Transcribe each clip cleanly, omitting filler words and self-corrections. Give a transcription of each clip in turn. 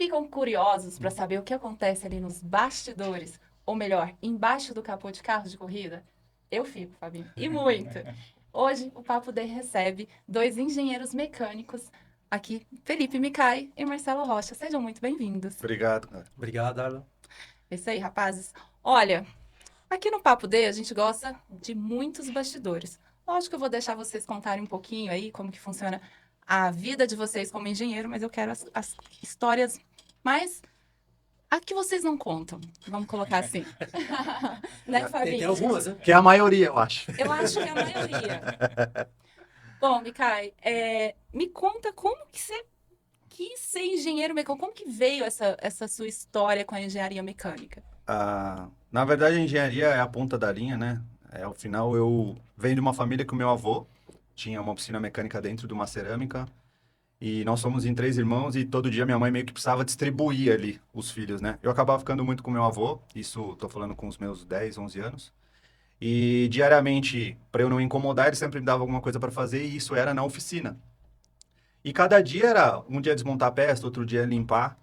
ficam curiosos para saber o que acontece ali nos bastidores, ou melhor, embaixo do capô de carro de corrida? Eu fico, Fabinho, e muito. Hoje, o Papo Day recebe dois engenheiros mecânicos aqui, Felipe Micai e Marcelo Rocha. Sejam muito bem-vindos. Obrigado, cara. Obrigado, Arlan. É isso aí, rapazes. Olha, aqui no Papo Day a gente gosta de muitos bastidores. Lógico que eu vou deixar vocês contarem um pouquinho aí como que funciona a vida de vocês como engenheiro, mas eu quero as histórias mais... A que vocês não contam, vamos colocar assim. Né, Tem Fabinho? algumas, né? Que é a maioria, eu acho. Eu acho que é a maioria. Bom, Micai, me conta como que você quis ser engenheiro mecânico, como que veio essa sua história com a engenharia mecânica? Na verdade, a engenharia é a ponta da linha, né? Ao final, eu venho de uma família que o meu avô tinha uma oficina mecânica dentro de uma cerâmica. E nós somos em três irmãos e todo dia minha mãe meio que precisava distribuir ali os filhos, né? Eu acabava ficando muito com meu avô, isso tô falando com os meus 10, 11 anos. E diariamente, para eu não incomodar, ele sempre me dava alguma coisa para fazer e isso era na oficina. E cada dia era um dia desmontar a peça, outro dia limpar.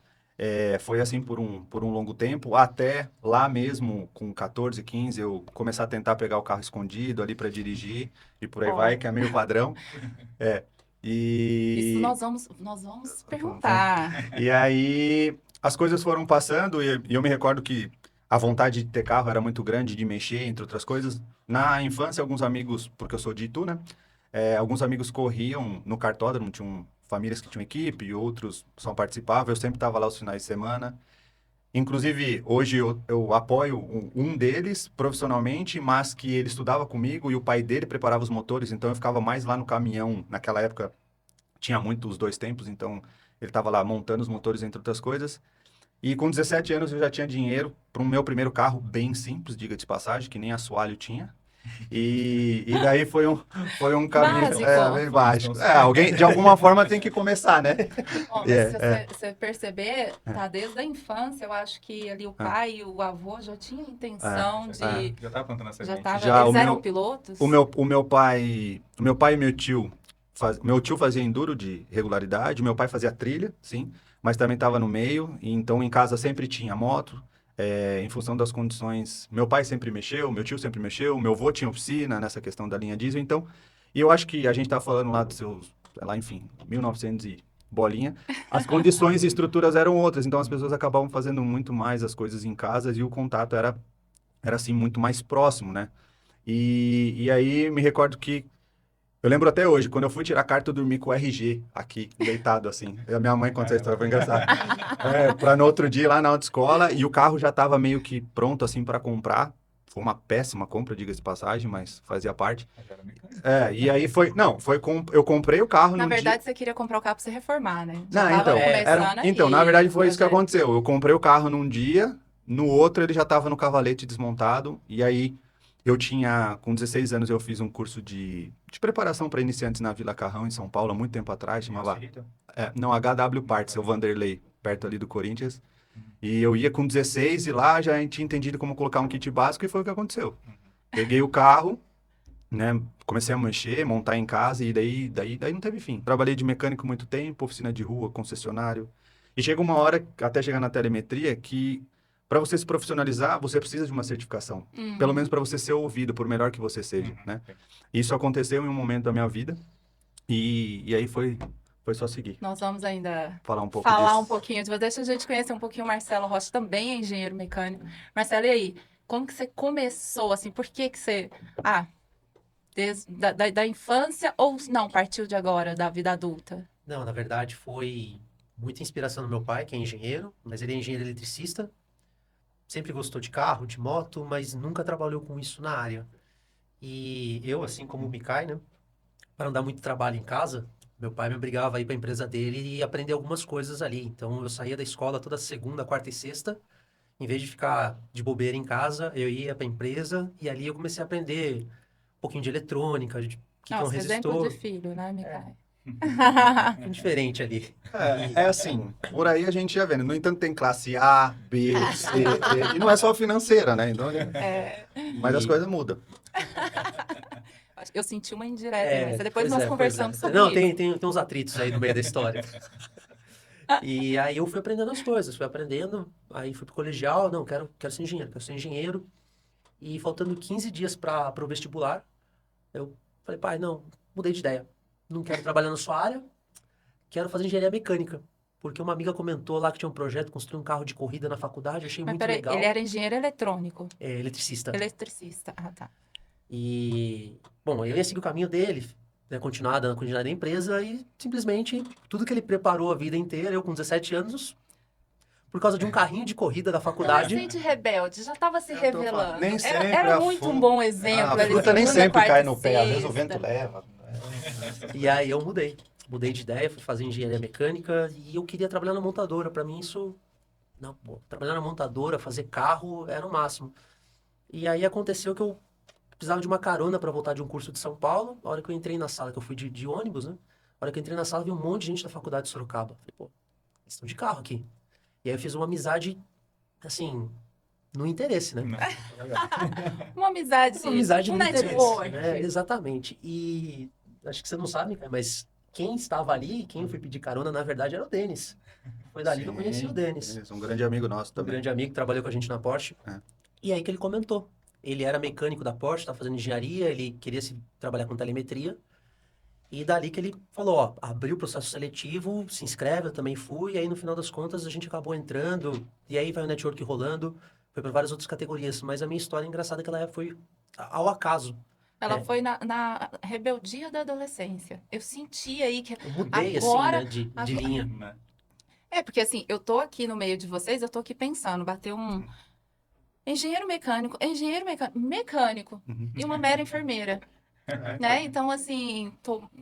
Foi assim por um longo tempo, até lá mesmo, com 14, 15, eu começar a tentar pegar o carro escondido ali para dirigir e por aí Ó, vai, que é meio padrão. É. isso E, nós vamos perguntar. e aí as coisas foram passando e eu me recordo que a vontade de ter carro era muito grande, de mexer, entre outras coisas. Na infância, alguns amigos, porque eu sou de Itu, né? Alguns amigos corriam no cartódromo, tinham famílias que tinham equipe e outros só participavam. Eu sempre estava lá os finais de semana. Inclusive, hoje eu apoio um deles profissionalmente, mas que ele estudava comigo e o pai dele preparava os motores, então eu ficava mais lá no caminhão. Naquela época tinha muito os dois tempos, então ele estava lá montando os motores, entre outras coisas. E com 17 anos eu já tinha dinheiro para o meu primeiro carro, bem simples, diga de passagem, que nem assoalho tinha. E daí foi um caminho Básico. bem básico. Alguém, de alguma forma, tem que começar, né? Ó, mas se É, é, você perceber, tá desde a infância, eu acho que ali o é, pai e o avô já tinham é, intenção é. de... Já estava plantando a Já semente. tava... Já Eles eram pilotos? o meu pai e meu tio, meu tio fazia enduro de regularidade, meu pai fazia trilha, sim, mas também estava no meio, e então em casa sempre tinha moto, em função das condições, meu pai sempre mexeu, meu tio sempre mexeu, meu avô tinha oficina nessa questão da linha diesel, então, e eu acho que a gente está falando lá dos seus, lá, enfim, 1900 e bolinha, as condições e estruturas eram outras, então as pessoas acabavam fazendo muito mais as coisas em casa e o contato era assim, muito mais próximo, né? E aí me recordo que eu lembro até hoje, quando eu fui tirar a carta, eu dormi com o RG aqui, deitado assim. E a minha mãe conta essa história, foi engraçado. Para no outro dia, lá na autoescola, e o carro já estava meio que pronto assim para comprar. Foi uma péssima compra, diga-se de passagem, mas fazia parte. Mas era mecânico. E aí foi, não, eu comprei o carro Na num dia. verdade, você queria comprar o carro pra você reformar, né? Já Não, tava então, começando então, aí na verdade o foi isso que projeto. aconteceu. Eu comprei o carro num dia, no outro ele já estava no cavalete desmontado, e aí eu tinha, com 16 anos, eu fiz um curso de preparação para iniciantes na Vila Carrão, em São Paulo, há muito tempo atrás, chamava, Rita? não, HW Parts, o Vanderlei, perto ali do Corinthians, e eu ia com 16 e lá já tinha entendido como colocar um kit básico e foi o que aconteceu. Peguei o carro, né? Comecei a mexer, montar em casa e daí não teve fim. Trabalhei de mecânico muito tempo, oficina de rua, concessionário. E chega uma hora, até chegar na telemetria, que para você se profissionalizar, você precisa de uma certificação. Pelo menos Uhum. para você ser ouvido, por melhor que você seja, né? Isso aconteceu em um momento da minha vida e aí foi só seguir. Nós vamos ainda Falar um pouco falar um disso. pouquinho de você. Deixa a gente conhecer um pouquinho o Marcelo Rocha, também é engenheiro mecânico. Marcelo, e aí? Como que você começou, assim? Por que que você... Ah, desde da infância ou não, partiu de agora, da vida adulta? Não, na verdade foi muita inspiração do meu pai, que é engenheiro, mas ele é engenheiro eletricista. Sempre gostou de carro, de moto, mas nunca trabalhou com isso na área. E eu, assim como o Mikai, né, para não dar muito trabalho em casa, meu pai me obrigava a ir para a empresa dele e aprender algumas coisas ali. Então eu saía da escola toda segunda, quarta e sexta. Em vez de ficar de bobeira em casa, eu ia para a empresa e ali eu comecei a aprender um pouquinho de eletrônica, de o que que é um Nossa, exemplo de resistor. filho, né, Micai? Um pouquinho diferente ali. É assim, por aí a gente já vendo. No entanto, tem classe A, B, C, D, e não é só financeira, né? Então, É, mas as E, coisas mudam. eu senti uma indireta, mas depois pois nós é, pois é. conversamos sobre Não, isso. tem uns atritos aí no meio da história. E aí eu fui aprendendo as coisas, fui aprendendo, aí fui pro colegial, não, quero ser engenheiro, quero ser engenheiro. E faltando 15 dias para o vestibular, eu falei, pai, não, mudei de ideia. Não quero trabalhar na sua área, quero fazer engenharia mecânica. Porque uma amiga comentou lá que tinha um projeto, construir um carro de corrida na faculdade, achei Mas muito peraí, legal. ele era engenheiro eletrônico, É, eletricista. eletricista. Ah, tá. E, bom, eu ia seguir o caminho dele, né, continuar dando continuidade na empresa e simplesmente tudo que ele preparou a vida inteira, eu com 17 anos, por causa de um carrinho de corrida da faculdade. Adolescente rebelde, já estava se Eu tô falando, revelando. nem sempre Era a muito fu- um bom exemplo. A ali, fruta nem segunda, sempre quarta cai e no pé, às vezes o sexta. vento leva. E aí eu mudei. Mudei de ideia, fui fazer engenharia mecânica e eu queria trabalhar na montadora. Para mim isso, não, pô, trabalhar na montadora, fazer carro era o máximo. E aí aconteceu que eu precisava de uma carona para voltar de um curso de São Paulo. A hora que eu entrei na sala, que eu fui de ônibus, né? A hora que eu entrei na sala, vi um monte de gente da faculdade de Sorocaba. Falei, pô, eles estão de carro aqui. E aí eu fiz uma amizade, assim, no interesse, né? Uma amizade, Uma amizade um no interesse, network. né? Exatamente. E acho que você não sabe, cara, mas quem estava ali, quem eu fui pedir carona, na verdade, era o Denis. Foi dali que eu conheci o Denis. Um grande amigo nosso Um também. grande amigo que trabalhou com a gente na Porsche. É. E aí que ele comentou. Ele era mecânico da Porsche, estava fazendo engenharia, ele queria trabalhar com telemetria. E dali que ele falou, ó, abriu o processo seletivo, se inscreve, eu também fui. E aí, no final das contas, a gente acabou entrando. E aí vai o network rolando. Foi para várias outras categorias. Mas a minha história engraçada é que ela foi ao acaso. Ela É. foi na rebeldia da adolescência. Eu senti aí que... Eu mudei, Agora- assim, né, de agora- linha. É, porque assim, eu tô aqui no meio de vocês, eu tô aqui pensando, bateu um engenheiro mecânico e uma mera enfermeira, né? Então, assim,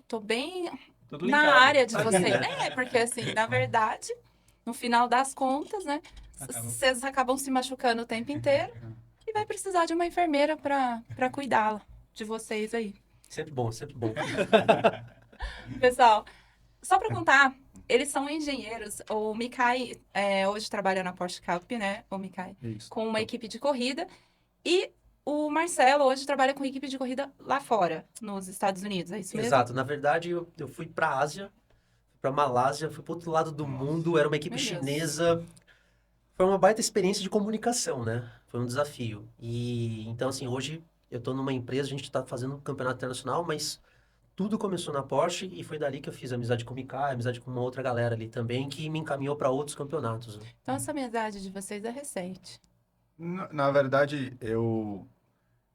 tô bem Tudo na linkado. área de vocês. É, porque assim, na verdade, no final das contas, né, vocês acabam se machucando o tempo inteiro e vai precisar de uma enfermeira para cuidá-la de vocês aí. Sempre bom, sempre bom. Pessoal, só para contar, eles são engenheiros. O Mikai hoje trabalha na Porsche Cup, né? O Mikai, Isso. com uma equipe de corrida. E o Marcelo hoje trabalha com equipe de corrida lá fora, nos Estados Unidos. É isso mesmo? Exato. Na verdade, eu fui para a Ásia, para Malásia, fui para outro lado do mundo. Era uma equipe Meu Deus. chinesa. Foi uma baita experiência de comunicação, né? Foi um desafio. E então, assim, hoje eu estou numa empresa, a gente está fazendo um campeonato internacional, mas tudo começou na Porsche e foi dali que eu fiz amizade com o Mikai, amizade com uma outra galera ali também, que me encaminhou para outros campeonatos, né? Então, essa amizade de vocês é recente. Na verdade, eu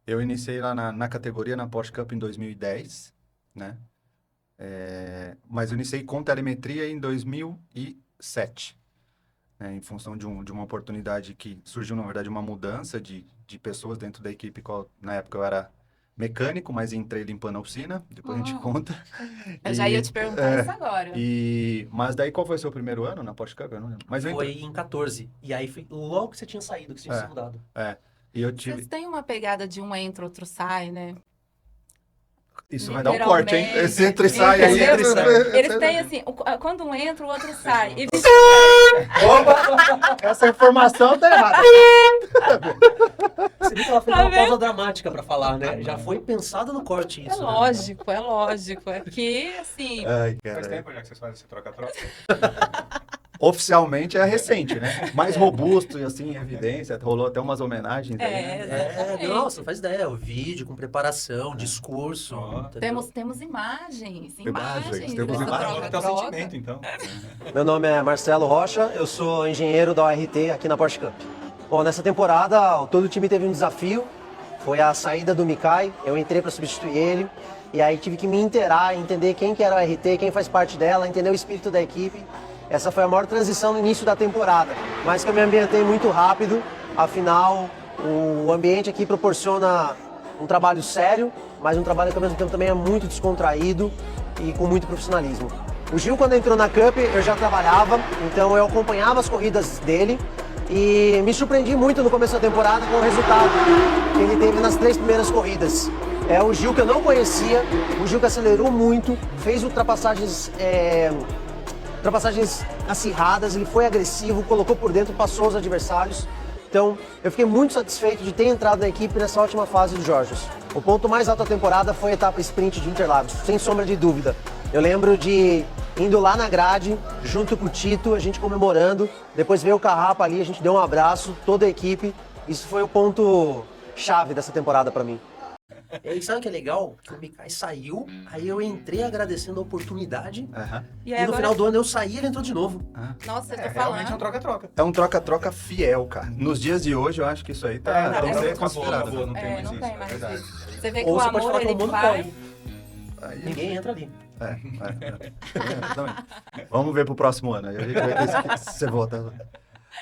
iniciei lá na categoria, na Porsche Cup em 2010, né? Mas eu iniciei com telemetria em 2007, né? Em função de uma oportunidade que surgiu, na verdade, uma mudança de pessoas dentro da equipe. Na época eu era mecânico, mas entrei limpando a oficina, depois a gente conta. Eu já ia te perguntar é, isso agora. Mas daí qual foi o seu primeiro ano na Porsche Cup? Eu não lembro. Mas eu Foi entrei. em 14. E aí foi logo que você tinha saído, que você tinha É. se mudado. E eu tive... Vocês têm uma pegada de um entra, outro sai, né? Isso vai dar um corte, hein? Literalmente. Esse entra e sai aí. Entendeu? entra e sai. Eles têm assim, quando um entra, o outro sai. E Essa informação tá errada. Você viu que ela fez Tá uma vendo? pausa dramática para falar, né? Já foi pensado no corte é isso, né? lógico, é lógico. É que, assim, Ai, Faz cara. tempo já que vocês fazem esse troca-troca. Oficialmente é recente, né? Mais robusto e assim, em evidência. Rolou até umas homenagens aí, né? exatamente. Nossa, não faz ideia. O vídeo com preparação, discurso. Ó. entendeu? Temos imagens. Imagens, temos dessa imagens. Agora até o troca-troca. sentimento, então. Meu nome é Marcelo Rocha, eu sou engenheiro da ORT aqui na Porsche Cup. Bom, nessa temporada todo o time teve um desafio, foi a saída do Mikai, eu entrei para substituir ele, e aí tive que me inteirar, entender quem que era a ORT, quem faz parte dela, entender o espírito da equipe. Essa foi a maior transição no início da temporada, mas que eu me ambientei muito rápido, afinal o ambiente aqui proporciona um trabalho sério, mas um trabalho que ao mesmo tempo também é muito descontraído e com muito profissionalismo. O Gil, quando entrou na Cup, eu já trabalhava, então eu acompanhava as corridas dele e me surpreendi muito no começo da temporada com o resultado que ele teve nas 3 primeiras corridas. É o Gil que eu não conhecia, o Gil que acelerou muito, fez ultrapassagens acirradas, ele foi agressivo, colocou por dentro, passou os adversários. Então, eu fiquei muito satisfeito de ter entrado na equipe nessa última fase do Jorge. O ponto mais alto da temporada foi a etapa sprint de Interlagos, sem sombra de dúvida. Eu lembro de indo lá na grade, junto com o Tito, a gente comemorando. Depois veio o Carrapa ali, a gente deu um abraço, toda a equipe. Isso foi o ponto chave dessa temporada pra mim. E aí, sabe o que é legal? Que o Mikai saiu, aí eu entrei agradecendo a oportunidade. Aham. E E aí no agora, final do ano eu saí e ele entrou de novo. nossa, eu tô Realmente é um falando. troca-troca. É um troca-troca fiel, cara. Nos dias de hoje, eu acho que isso aí tá, tem que ser acabou, considerado. acabou, não tem mais Não isso, tem é mais verdade. isso. Você vê que Ou o você pode amor, falar que é um ele monopólio. vai... Aí, Ninguém entra ali. Exatamente. Vamos ver pro próximo ano. Aí a gente vai ver se você volta.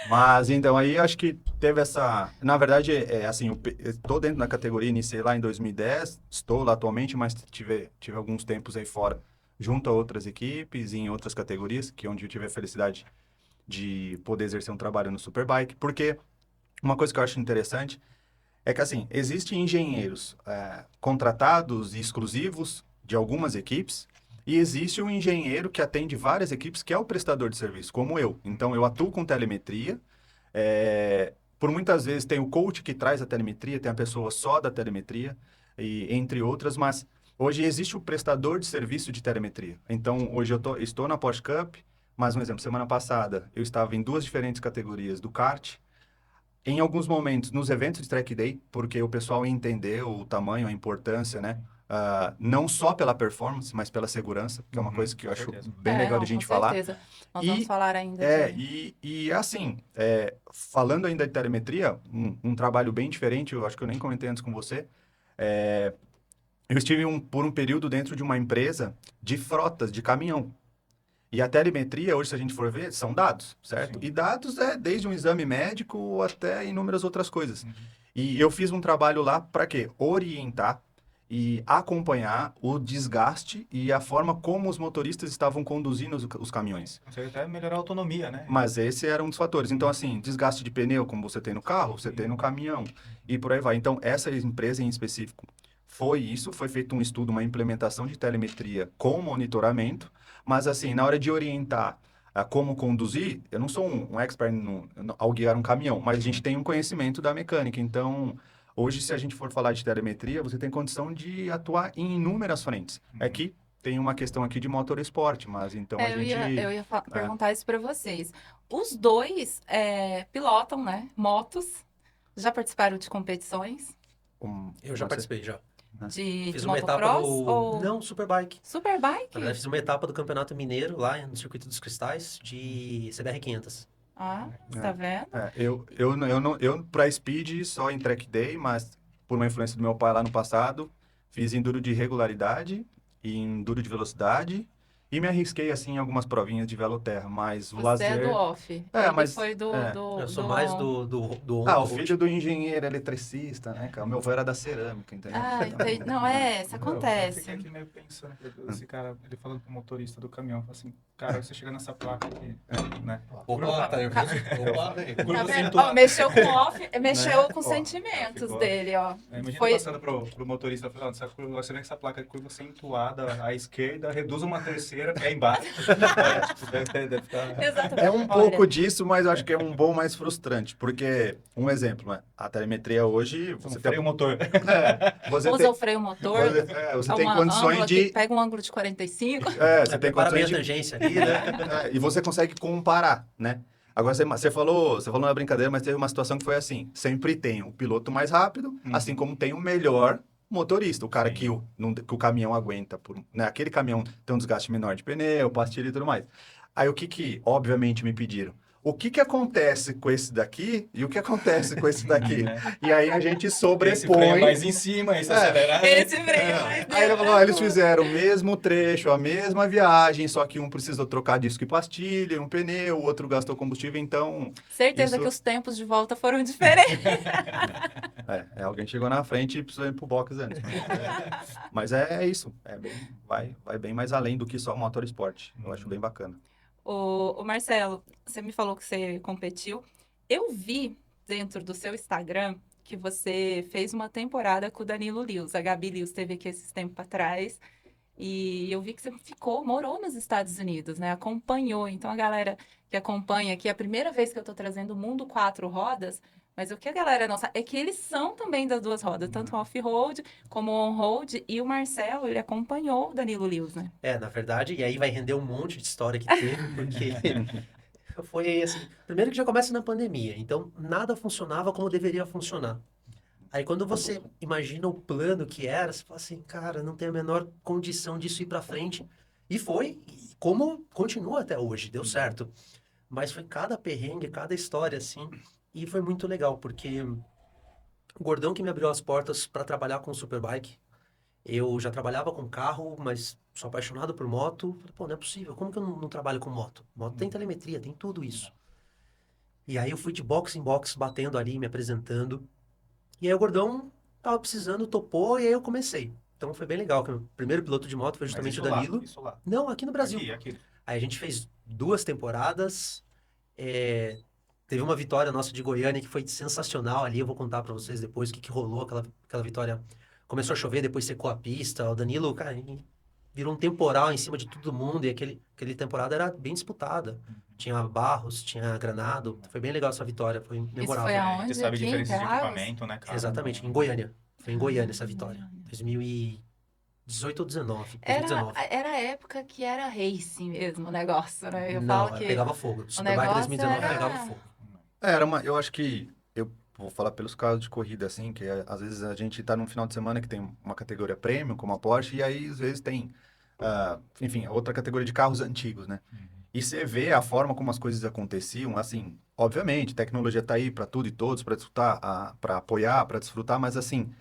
Mas então aí acho que teve essa. Na verdade, assim, eu estou dentro da categoria, iniciei lá em 2010, estou lá atualmente, mas tive alguns tempos aí fora, junto a outras equipes, em outras categorias, que é onde eu tive a felicidade de poder exercer um trabalho no Superbike, porque uma coisa que eu acho interessante é que, assim, existem engenheiros contratados e exclusivos de algumas equipes, e existe um engenheiro que atende várias equipes, que é o prestador de serviço, como eu. Então, eu atuo com telemetria. Por muitas vezes, tem o coach que traz a telemetria, tem a pessoa só da telemetria, e, entre outras, mas hoje existe o prestador de serviço de telemetria. Então, hoje estou na Porsche Cup, mas, um exemplo, semana passada, eu estava em 2 diferentes categorias do kart. Em alguns momentos, nos eventos de track day, porque o pessoal entendeu o tamanho, a importância, né? Não só pela performance, mas pela segurança, que é uma Uhum, coisa que eu com acho certeza. bem legal de a não, gente com falar. certeza. Nós E- vamos falar ainda E assim, falando ainda de telemetria, um trabalho bem diferente, eu acho que eu nem comentei antes com você. Eu estive por um período dentro de uma empresa de frotas de caminhão. E a telemetria, hoje, se a gente for ver, são dados, certo? Sim. E dados é desde um exame médico até inúmeras outras coisas. Uhum. E eu fiz um trabalho lá para quê? Orientar e acompanhar o desgaste e a forma como os motoristas estavam conduzindo os caminhões. Consegue até melhorar a autonomia, né? Mas esse era um dos fatores. Então, assim, desgaste de pneu, como você tem no carro, você tem no caminhão, e por aí vai. Então, essa empresa em específico foi feito um estudo, uma implementação de telemetria com monitoramento, mas, assim, na hora de orientar a como conduzir, eu não sou um expert ao guiar um caminhão, mas a gente tem um conhecimento da mecânica. Então, hoje, se a gente for falar de telemetria, você tem condição de atuar em inúmeras frentes. É que tem uma questão aqui de motorsport, mas então a gente... eu ia perguntar isso para vocês. Os dois pilotam, né? Motos. Já participaram de competições Eu já participei, já. de Fiz uma etapa motocross do... ou Não, Superbike. Na Superbike? verdade, fiz uma etapa do Campeonato Mineiro, lá no Circuito dos Cristais, de CBR 500. Ah, você tá vendo? Eu para speed só em track day, mas por uma influência do meu pai lá no passado, fiz enduro de regularidade e enduro de velocidade e me arrisquei assim em algumas provinhas de veloterra, mas o Você lazer... é do off. É, Ele mas- foi do, é. do, Eu sou do mais on. do o on-road. filho do engenheiro eletricista, né, cara? O meu avô era da cerâmica, entendeu? Ah, entendi. Não, isso Eu acontece. fiquei aqui meio pensando, esse cara, ele falando pro motorista do caminhão, falou assim, cara, você chega nessa placa aqui, né? Opa, tá nervoso? Opa, Quando Tá você vendo? entoa- Ó, mexeu com off, mexeu Né? com Ó, sentimentos ficou- dele, ó. Imagina Foi- passando pro motorista, falando, você vê que essa placa de curva ser entoada à esquerda, reduz uma terceira, que é embaixo. Deve ficar... Exatamente. É um Olha, pouco disso, mas eu acho que é um bom mais frustrante, porque, um exemplo, né? A telemetria hoje, Você você freia o motor. você usa tem, o freio motor, você tem condições ângulo aqui, de... pega um ângulo de 45. você tem Prepara bem condições a de... tangência ali, né? E você consegue comparar, né? Agora, você falou na brincadeira, mas teve uma situação que foi assim, sempre tem o piloto mais rápido, assim como tem o melhor motorista, o cara Sim. que o caminhão aguenta, né? Aquele caminhão tem um desgaste menor de pneu, pastilha e tudo mais. Aí o que obviamente me pediram? O que acontece com esse daqui e o que acontece com esse daqui? E aí a gente Esse freio sobrepõe... mais em cima, esse acelerar. Esse freio mais Aí ele falou, eles fizeram o mesmo trecho, a mesma viagem, só que um precisou trocar disco e pastilha, um pneu, o outro gastou combustível, então... Certeza Isso- que os tempos de volta foram diferentes. alguém chegou na frente e precisou ir pro box antes. Mas é isso, vai bem mais além do que só motorsport. Eu acho bem bacana. O Marcelo, você me falou que você competiu. Eu vi dentro do seu Instagram que você fez uma temporada com o Danilo Lewis. A Gabi Lewis esteve aqui esses tempos atrás. E eu vi que você morou nos Estados Unidos, né? Acompanhou. Então, a galera que acompanha aqui, a primeira vez que eu tô trazendo o Mundo Quatro Rodas, Mas o que a galera não sabe é que eles são também das duas rodas, tanto o off-road como o on-road. E o Marcelo, ele acompanhou o Danilo Lewis, né? Na verdade, e aí vai render um monte de história que teve, porque foi assim, primeiro que já começa na pandemia, então nada funcionava como deveria funcionar. Aí quando você imagina o plano que era, você fala assim, cara, não tem a menor condição disso ir pra frente. E foi, e como continua até hoje, deu certo. Mas foi cada perrengue, cada história assim, e foi muito legal, porque o Gordão que me abriu as portas para trabalhar com Superbike. Eu já trabalhava com carro, mas sou apaixonado por moto. Falei, pô, não é possível. Como que eu não trabalho com moto? Moto tem telemetria, tem tudo isso. E aí eu fui de box em box, batendo ali, me apresentando. E aí o Gordão tava precisando, topou, e aí eu comecei. Então foi bem legal, que o primeiro piloto de moto foi Mas justamente isso o Danilo. Lá, isso lá. Não, aqui no Brasil. Aqui. Aí a gente fez 2 temporadas. Teve uma vitória nossa de Goiânia que foi sensacional ali. Eu vou contar pra vocês depois o que rolou aquela vitória. Começou a chover, depois secou a pista. O Danilo, cara, ele virou um temporal em cima de todo mundo. E aquele temporada era bem disputada. Tinha Barros, tinha Granado. Foi bem legal essa vitória, foi Isso memorável. foi aonde? Você sabe a Aqui em diferença de Interlagos? equipamento, né, cara? Exatamente, em Goiânia. Foi em Goiânia essa vitória. 2018 ou 19? Era, 2019. era a época que era racing mesmo o negócio, né? Eu Não, falo que pegava fogo. o Superbike negócio 2019 era... pegava fogo. Eu acho que eu vou falar pelos casos de corrida, assim, que às vezes a gente tá num final de semana que tem uma categoria premium, como a Porsche, e aí às vezes tem, enfim, outra categoria de carros antigos, né? E você vê a forma como as coisas aconteciam, assim, obviamente, tecnologia tá aí para tudo e todos, para desfrutar, para apoiar, para desfrutar, mas assim,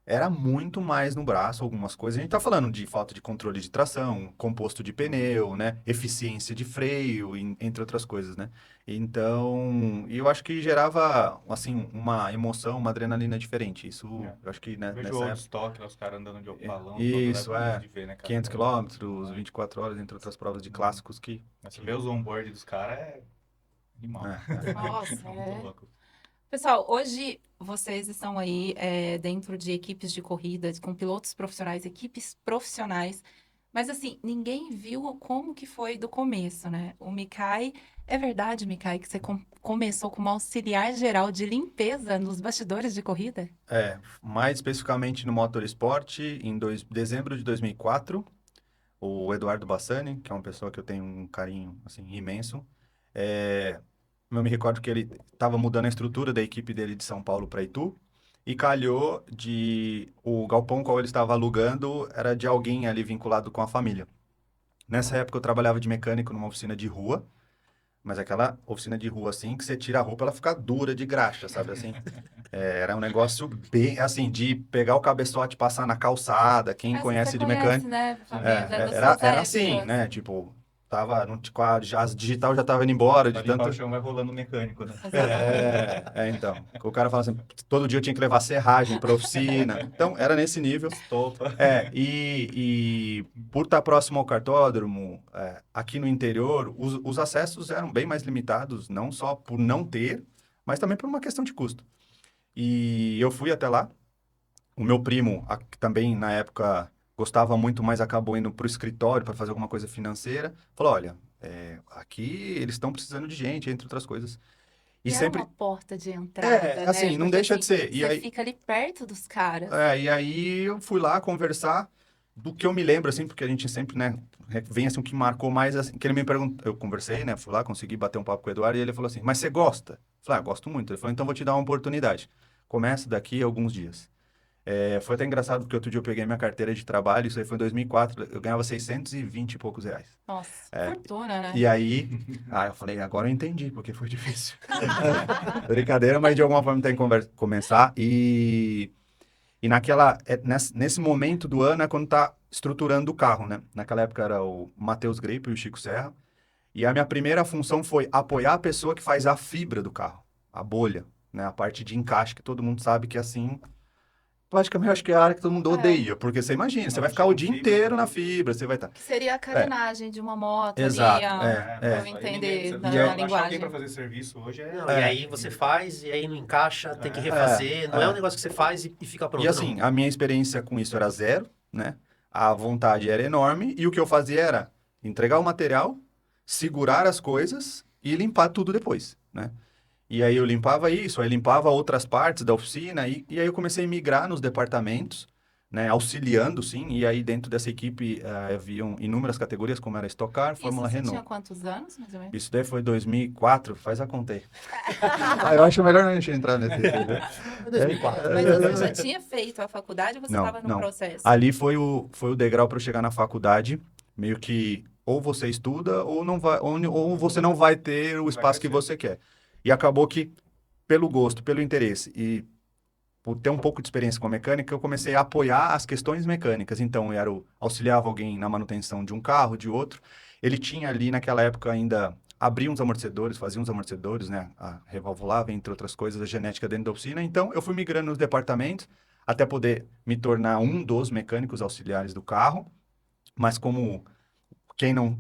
era muito mais no braço algumas coisas. A gente tá falando de falta de controle de tração, composto de pneu, né? Eficiência de freio, entre outras coisas, né? Então, eu acho que gerava, assim, uma emoção, uma adrenalina diferente. Isso, eu acho que, né, Vejo nessa old época... stock, lá, os caras andando de balão. Isso, De ver, né, cara? 500 quilômetros, 24 horas, entre outras provas de clássicos que... Você vê os onboard dos caras, é animal. Nossa, Muito louco. Pessoal, hoje vocês estão aí dentro de equipes de corrida, com pilotos profissionais, equipes profissionais, mas assim, ninguém viu como que foi do começo, né? O Mikai, é verdade, Mikai, que você começou como auxiliar geral de limpeza nos bastidores de corrida? Mais especificamente no Motorsport, em dezembro de 2004, o Eduardo Bassani, que é uma pessoa que eu tenho um carinho, assim, imenso, eu me recordo que ele estava mudando a estrutura da equipe dele de São Paulo para Itu, e calhou de o galpão qual ele estava alugando era de alguém ali vinculado com a família. Nessa época eu trabalhava de mecânico numa oficina de rua, mas aquela oficina de rua assim que você tira a roupa ela fica dura de graxa, sabe assim? Era um negócio bem assim de pegar o cabeçote, passar na calçada, quem conhece Você de conhece, mecânico, né, família, das era suas assim, épocas. né? Tipo, tava as digital já tava indo embora de Vai limpar tanto o chão, vai rolando mecânico, né? então. O cara fala assim, todo dia eu tinha que levar serragem para oficina. Então, era nesse nível. Estopa. E por estar próximo ao cartódromo, aqui no interior, os acessos eram bem mais limitados, não só por não ter, mas também por uma questão de custo. E eu fui até lá. O meu primo, que também na época gostava muito, mas acabou indo para o escritório para fazer alguma coisa financeira, falou, olha, aqui eles estão precisando de gente, entre outras coisas. E era sempre... uma porta de entrada, né? assim, não Porque, deixa de assim, ser. E você aí, fica ali perto dos caras. e aí eu fui lá conversar do que eu me lembro, assim, porque a gente sempre, né, vem assim, o que marcou mais, assim, que ele me perguntou, eu conversei, né, fui lá, consegui bater um papo com o Eduardo, e ele falou assim, mas você gosta? Eu falei, gosto muito. Ele falou, então vou te dar uma oportunidade. Começa daqui a alguns dias. Foi até engraçado, porque outro dia eu peguei minha carteira de trabalho, isso aí foi em 2004, eu ganhava 620 e poucos reais. Nossa, fortuna, né? E aí, eu falei, agora eu entendi, porque foi difícil. Brincadeira, mas de alguma forma tem que começar. E nesse momento do ano é quando tá estruturando o carro, né? Naquela época era o Matheus Greip e o Chico Serra. E a minha primeira função foi apoiar a pessoa que faz a fibra do carro, a bolha, né? A parte de encaixe, que todo mundo sabe que assim... Praticamente, eu acho que é a área que todo mundo odeia, porque você imagina, você vai ficar o dia inteiro na fibra, você vai estar... Que seria a carenagem de uma moto Exato, ali, pra eu entender na Achar linguagem. alguém para fazer serviço hoje Não, e aí você faz, e aí não encaixa, tem que refazer. Não é um negócio que você faz e fica pronto, E assim, a minha experiência com isso era zero, né? A vontade era enorme, e o que eu fazia era entregar o material, segurar as coisas e limpar tudo depois, né? E aí eu limpava isso, aí limpava outras partes da oficina, e aí eu comecei a migrar nos departamentos, né, auxiliando, sim, e aí dentro dessa equipe haviam inúmeras categorias, como era Stock Car, Isso Fórmula você Renault. tinha quantos anos, mais ou menos? Isso daí foi 2004, faz a conta aí. Eu acho melhor a gente entrar nesse... Foi 2004. Mas você já tinha feito a faculdade ou você Não, estava no não. processo? Ali foi o degrau para eu chegar na faculdade, meio que ou você estuda ou não vai, ou você não vai ter o espaço que você quer. E acabou que, pelo gosto, pelo interesse e por ter um pouco de experiência com a mecânica, eu comecei a apoiar as questões mecânicas. Então, auxiliava alguém na manutenção de um carro, de outro. Ele tinha ali, naquela época, ainda abria uns amortecedores, fazia uns amortecedores, né? Revalvulava, entre outras coisas, a genética dentro da oficina. Então, eu fui migrando nos departamentos até poder me tornar um dos mecânicos auxiliares do carro. Mas como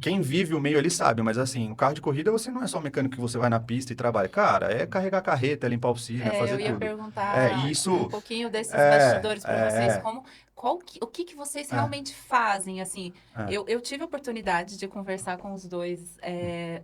quem vive o meio ali sabe, mas assim, o carro de corrida você não é só mecânico que você vai na pista e trabalha. Cara, é carregar carreta, é limpar a oficina, é É, fazer eu ia tudo. perguntar Isso. um pouquinho desses É, bastidores para vocês. é, O que que vocês é, realmente fazem? Assim, é. eu tive a oportunidade de conversar com os dois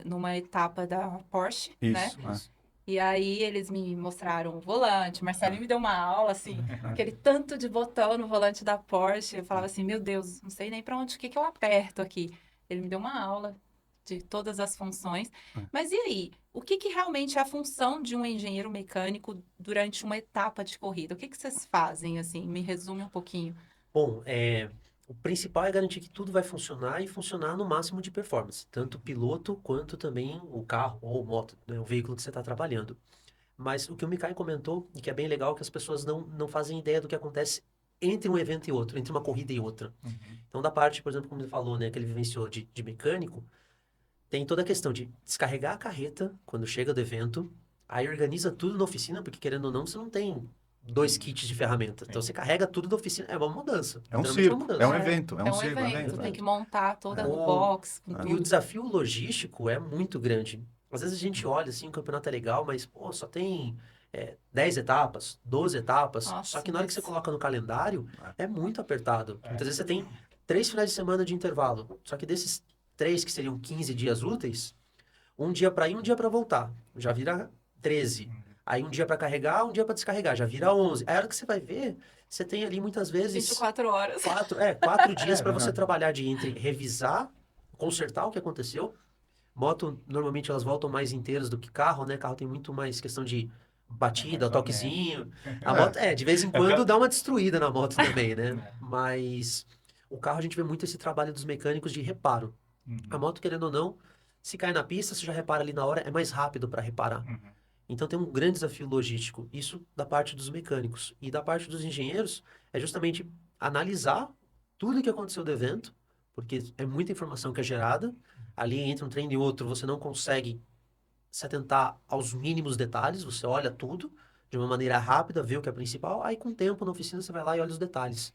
numa etapa da Porsche, né? Isso. E aí eles me mostraram o volante. O Marcelinho me deu uma aula, assim, aquele tanto de botão no volante da Porsche. Eu falava assim, meu Deus, não sei nem para onde, o que que eu aperto aqui. Ele me deu uma aula de todas as funções. Mas e aí? O que que realmente é a função de um engenheiro mecânico durante uma etapa de corrida? O que que vocês fazem, assim? Me resume um pouquinho. Bom, o principal é garantir que tudo vai funcionar e funcionar no máximo de performance, tanto o piloto quanto também o carro ou moto, né, o veículo que você está trabalhando. Mas o que o Mikael comentou, e que é bem legal, é que as pessoas não fazem ideia do que acontece entre um evento e outro, entre uma corrida e outra. Então, da parte, por exemplo, como ele falou, né, que ele vivenciou de mecânico, tem toda a questão de descarregar a carreta quando chega do evento, aí organiza tudo na oficina, porque querendo ou não, você não tem 2 kits de ferramentas. Então, você carrega tudo da oficina. É uma mudança. É um Literalmente circo, uma mudança. é um evento, é É um um circo, é um evento, evento. tem que montar toda o O- box, com E o tudo. desafio logístico é muito grande. Às vezes a gente olha assim, o campeonato é legal, mas pô, só tem 10 etapas, 12 etapas. Nossa, Só que na hora que você mas- coloca no calendário, é muito apertado. Muitas vezes você tem 3 finais de semana de intervalo. Só que desses 3, que seriam 15 dias úteis, um dia para ir, um dia para voltar. Já vira 13. Aí um dia para carregar, um dia para descarregar. Já vira 11. Aí a hora que você vai ver, você tem ali muitas vezes 24 horas. 4 dias para você trabalhar entre revisar, consertar o que aconteceu. Moto, normalmente elas voltam mais inteiras do que carro, né? Carro tem muito mais questão de batida, mais ou toquezinho. A moto, de vez em quando dá uma destruída na moto também, né? Mas o carro a gente vê muito esse trabalho dos mecânicos de reparo. A moto, querendo ou não, se cai na pista, você já repara ali na hora, é mais rápido para reparar. Então tem um grande desafio logístico, isso da parte dos mecânicos. E da parte dos engenheiros, é justamente analisar tudo o que aconteceu do evento, porque é muita informação que é gerada. Ali entre um treino e outro, você não consegue se atentar aos mínimos detalhes, você olha tudo de uma maneira rápida, vê o que é principal, aí com o tempo na oficina você vai lá e olha os detalhes.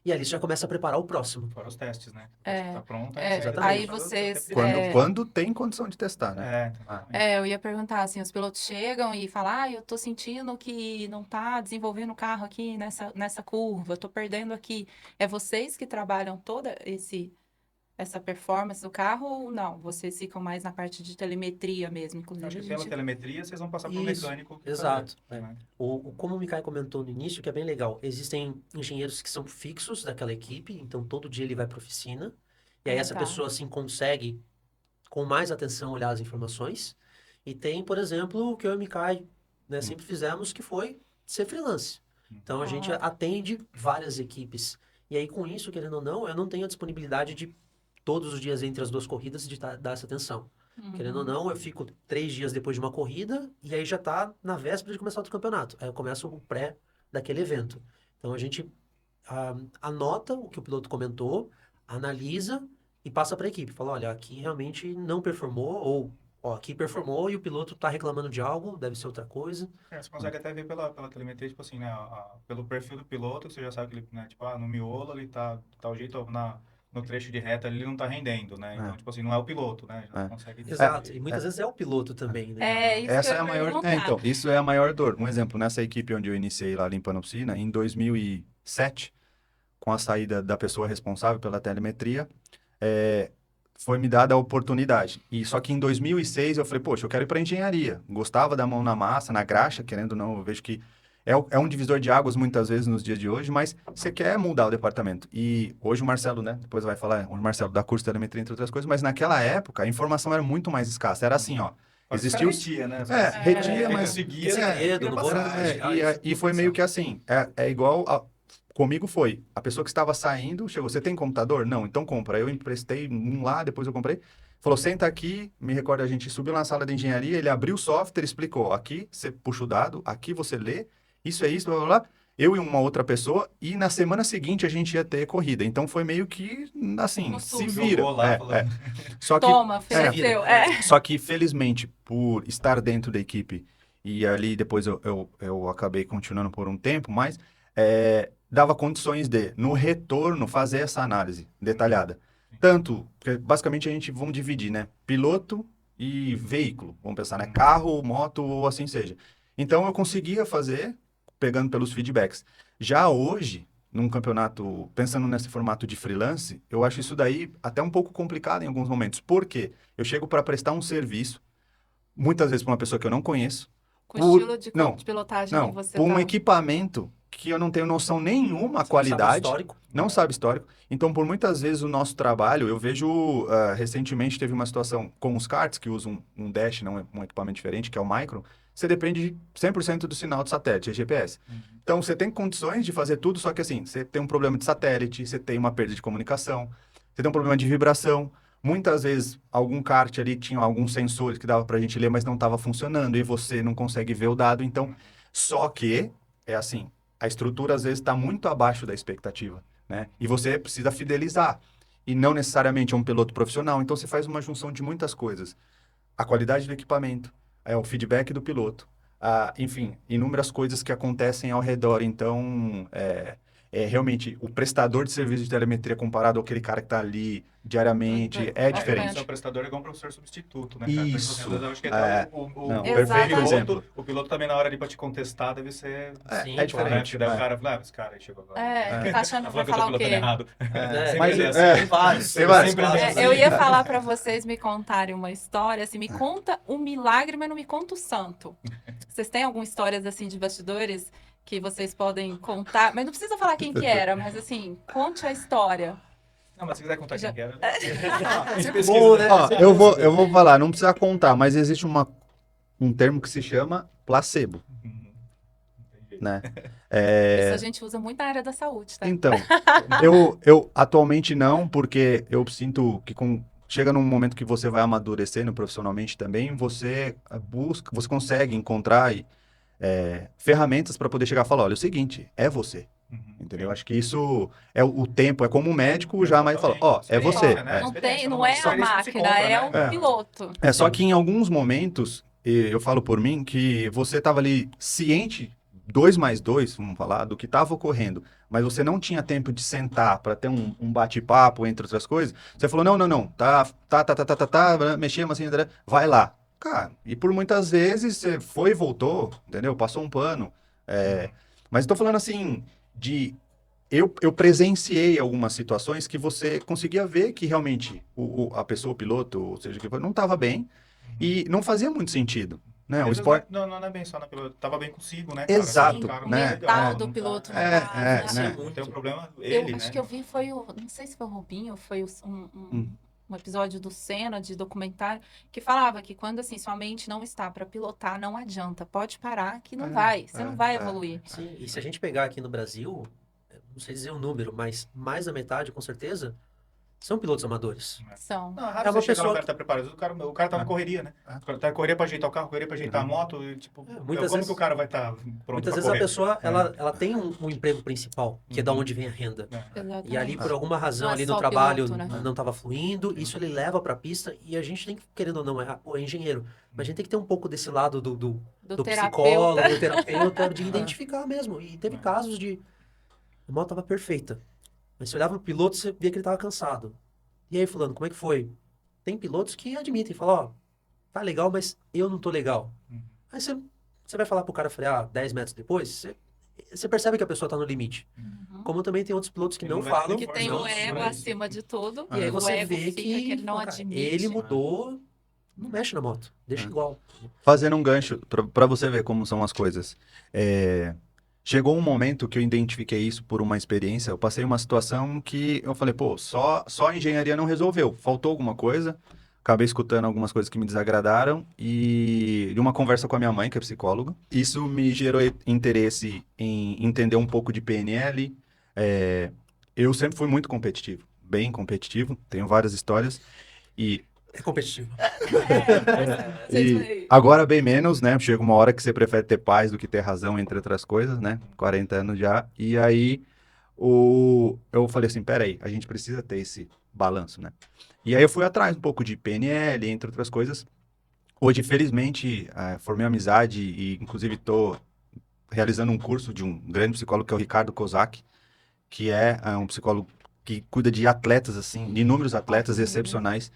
E ali você já começa a preparar o próximo. Fora os testes, né? É, Tá pronto, é, Exatamente. aí vocês... Quando tem condição de testar, né? eu ia perguntar, assim, os pilotos chegam e falam, eu tô sentindo que não tá desenvolvendo o carro aqui nessa curva, eu tô perdendo aqui. É vocês que trabalham toda essa performance do carro ou não? Vocês ficam mais na parte de telemetria mesmo, inclusive. Acho que a pela gente... telemetria vocês vão passar pro Isso, mecânico. exato. fazer, né? Como o Mikael comentou no início, que é bem legal, existem engenheiros que são fixos daquela equipe, então todo dia ele vai para a oficina, e aí essa tá. pessoa assim consegue com mais atenção olhar as informações. E tem, por exemplo, o que eu e o Mikael, né, sempre fizemos, que foi ser freelance. Então a gente atende várias equipes. E aí com isso, querendo ou não, eu não tenho a disponibilidade de todos os dias entre as 2 corridas de dar essa atenção. Querendo ou não, eu fico 3 dias depois de uma corrida e aí já tá na véspera de começar outro campeonato. Aí eu começo o pré daquele evento. Então a gente anota o que o piloto comentou, analisa e passa para a equipe. Fala, olha, aqui realmente não performou ou aqui performou e o piloto tá reclamando de algo, deve ser outra coisa. Você consegue até ver pela telemetria, tipo assim, né? Pelo perfil do piloto, você já sabe que ele, né? Tipo, no miolo ele tá de tal jeito, no trecho de reta ele não tá rendendo, né? Então, tipo assim, não é o piloto, né? Já consegue dizer. Exato. E muitas vezes é o piloto também, né? Isso Essa que é eu a ia maior, perguntar. então, isso é a maior dor. Um exemplo, nessa equipe onde eu iniciei lá limpando a oficina, em 2007, com a saída da pessoa responsável pela telemetria, foi me dada a oportunidade. E só que em 2006 eu falei, poxa, eu quero ir para engenharia. Gostava da mão na massa, na graxa, querendo ou não, eu vejo que é um divisor de águas muitas vezes nos dias de hoje, mas você quer mudar o departamento. E hoje o Marcelo, né, depois vai falar, o Marcelo dá curso de telemetria, entre outras coisas, mas naquela época a informação era muito mais escassa. Era assim, ó, existiu... Retia, né? Retia, mas... Conseguia, segredo, não vou E foi meio que assim, é igual... Comigo foi, a pessoa que estava saindo, chegou, você tem computador? Não, então compra. Eu emprestei um lá, depois eu comprei. Falou, senta aqui, me recordo, a gente subiu na sala de engenharia, ele abriu o software, explicou, aqui você puxa o dado, aqui você lê, isso é isso, blá, blá, blá. Eu e uma outra pessoa, e na semana seguinte a gente ia ter corrida. Então foi meio que, assim, No se susto. vira. Jogou lá, É, falando. é. Só que, Toma, ofereceu. só que, felizmente, por estar dentro da equipe, e ali depois eu acabei continuando por um tempo, mas dava condições de, no retorno, fazer essa análise detalhada. Tanto, porque basicamente a gente, vamos dividir, né? Piloto e veículo, vamos pensar, né? Carro, moto ou assim seja. Então eu conseguia fazer, pegando pelos feedbacks. Já hoje, num campeonato, pensando nesse formato de freelance, eu acho isso daí até um pouco complicado em alguns momentos. Por quê? Eu chego para prestar um serviço, muitas vezes para uma pessoa que eu não conheço, Com por- estilo de, não, de pilotagem não, que você por um tá. equipamento que eu não tenho noção nenhuma a Sabe o qualidade, histórico? não sabe histórico. Então, por muitas vezes, o nosso trabalho, eu vejo, recentemente teve uma situação com os karts, que usam um dash, não um equipamento diferente, que é o Micron, você depende de 100% do sinal de satélite, é GPS. Então, você tem condições de fazer tudo, só que assim, você tem um problema de satélite, você tem uma perda de comunicação, você tem um problema de vibração. Muitas vezes, algum kart ali tinha alguns sensores que dava pra gente ler, mas não estava funcionando, e você não consegue ver o dado. Então, só que, é assim, a estrutura às vezes está muito abaixo da expectativa, né? E você precisa fidelizar. E não necessariamente é um piloto profissional. Então, você faz uma junção de muitas coisas. A qualidade do equipamento, o feedback do piloto, enfim, inúmeras coisas que acontecem ao redor. Então, realmente, o prestador de serviço de telemetria comparado àquele cara que está ali diariamente é É, diferente. O seu prestador é igual um professor substituto, né, cara? Então, Isso. às vezes, eu acho que até Não, perfeito piloto, exemplo. o piloto também, na hora de pra te contestar, deve ser... Sim, É claro, diferente. Porque daí o cara fala, esse cara aí chegou agora. Tá achando Tá que vai falando que eu tô falar o pilotando quê? errado. É, Mas, Sempre assim. tem vários. Tem vários. Sempre assim. Eu ia falar pra vocês me contarem uma história, assim, me conta um milagre, mas não me conta o santo. Vocês têm algumas histórias, assim, de bastidores que vocês podem contar? Mas não precisa falar quem que era, mas, assim, conte a história. Não, mas se quiser contar Já- quem que era... Bom, né? Ó, eu vou falar, não precisa contar, mas existe um termo que se chama placebo, né? Isso a gente usa muito na área da saúde, tá? Então, eu atualmente não, porque eu sinto que chega num momento que você vai amadurecendo profissionalmente também, você busca, você consegue encontrar ferramentas para poder chegar e falar, olha, é o seguinte, é você. Entendeu? Acho que isso o tempo, é como o médico jamais fala, ó, é você. Experiência, né? Não Experiência, não é a experiência não se máquina, compra, é né? o piloto. Só que em alguns momentos, e eu falo por mim, que você estava ali ciente, 2 mais 2, vamos falar, do que estava ocorrendo, mas você não tinha tempo de sentar para ter um bate-papo, entre outras coisas. Você falou, não, tá, mexemos assim, vai lá. Cara, e por muitas vezes você foi e voltou, entendeu? Passou um pano. Mas estou falando assim, eu presenciei algumas situações que você conseguia ver que realmente a pessoa, o piloto, ou seja, que não estava bem e não fazia muito sentido, né? O Às vezes esporte... não é bem só na piloto, tava bem consigo, né, cara? Exato, Sim, cara, O né? mental legal, do não piloto não É, tá, é, né? né? Não tem um problema Eu ele, acho né? que eu vi não sei se foi o Rubinho, foi um episódio do Senna, de documentário, que falava que quando, assim, sua mente não está para pilotar, não adianta, pode parar que não vai, você não vai evoluir. Sim, e se a gente pegar aqui no Brasil, não sei dizer o número, mas mais da metade, com certeza, são pilotos amadores. São. Não, é É raro uma você chegar pessoa lá, o cara tá preparado. O cara tá na correria, né? O cara tá na correria pra ajeitar o carro, correria pra ajeitar a moto. E, tipo, muitas como vezes- que o cara vai estar pronto Muitas pra vezes a correr? pessoa, ela tem um emprego principal, que é da onde vem a renda. Exatamente. E ali, por alguma razão, Não é ali só no o trabalho piloto, né? não estava fluindo, isso ele leva para a pista e a gente tem que, querendo ou não, é engenheiro, mas a gente tem que ter um pouco desse lado do Do psicólogo, terapeuta. do terapeuta, de identificar mesmo. E teve casos de... A moto estava perfeita, mas você olhava no piloto e você via que ele estava cansado. E aí, fulano, como é que foi? Tem pilotos que admitem, falam, ó, tá legal, mas eu não tô legal. Aí você vai falar pro cara frear 10 metros depois, você percebe que a pessoa tá no limite. Como também tem outros pilotos que Ele não não vai falam. ter Que tem Não, o ego não é acima de tudo. E aí o você ego vê fica que ele não cara, admite. ele mudou, não mexe na moto, deixa igual. Fazendo um gancho para você ver como são as coisas. Chegou um momento que eu identifiquei isso por uma experiência. Eu passei uma situação que eu falei, pô, só a engenharia não resolveu. Faltou alguma coisa. Acabei escutando algumas coisas que me desagradaram e de uma conversa com a minha mãe, que é psicóloga. Isso me gerou interesse em entender um pouco de PNL. Eu sempre fui muito competitivo, bem competitivo. Tenho várias histórias e É competitivo. E agora bem menos, né? Chega uma hora que você prefere ter paz do que ter razão, entre outras coisas, né? 40 anos já. E aí eu falei assim, peraí, a gente precisa ter esse balanço, né? E aí eu fui atrás um pouco de PNL, entre outras coisas. Hoje, felizmente, formei amizade e inclusive estou realizando um curso de um grande psicólogo que é o Ricardo Kozak, que é um psicólogo que cuida de atletas, assim, de inúmeros atletas excepcionais.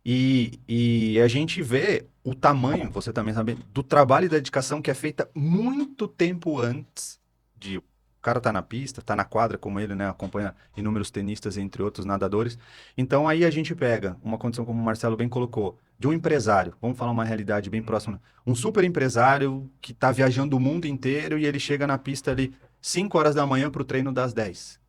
E a gente vê o tamanho, você também sabe, do trabalho e da dedicação que é feita muito tempo antes de o cara tá na pista, tá na quadra como ele, né? Acompanha inúmeros tenistas, entre outros nadadores. Então aí a gente pega uma condição como o Marcelo bem colocou, de um empresário, vamos falar uma realidade bem próxima, um super empresário que tá viajando o mundo inteiro e ele chega na pista ali 5 horas da manhã para o treino das 10.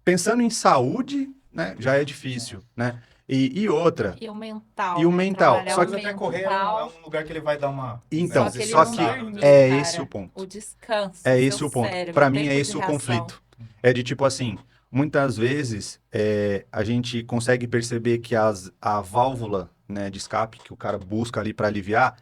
Pensando em saúde, né? Já é difícil, né? E outra, E o mental. E o né? mental. Trabalhar Só o que Mas até correr é mental. um lugar que ele vai dar uma... Então, Só que ele só não que dormiu, é cara. esse o ponto. O descanso, É seu esse o ponto. cérebro, Para o mim é tempo esse de o reação. conflito. É de tipo assim, muitas vezes a gente consegue perceber que a válvula, né, de escape que o cara busca ali para aliviar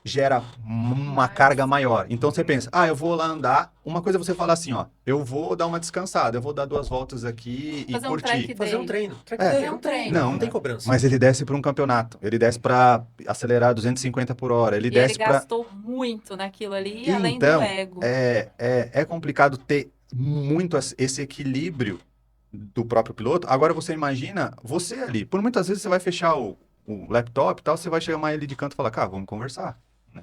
gera uma Mais. carga maior. Então você pensa, eu vou lá andar. Uma coisa é você falar assim, ó, eu vou dar uma descansada, eu vou dar 2 voltas aqui e Fazer um curtir. track Fazer um day. treino. Track É. day é um treino, Não, não tem cobrança. Mas ele desce para um campeonato, ele desce para acelerar 250 por hora, ele E ele desce para gastou muito naquilo ali, além do Então, ego. é complicado ter muito esse equilíbrio do próprio piloto. Agora você imagina você ali. Por muitas vezes você vai fechar o laptop e tal, você vai chamar ele de canto e falar, cara, vamos conversar. Né?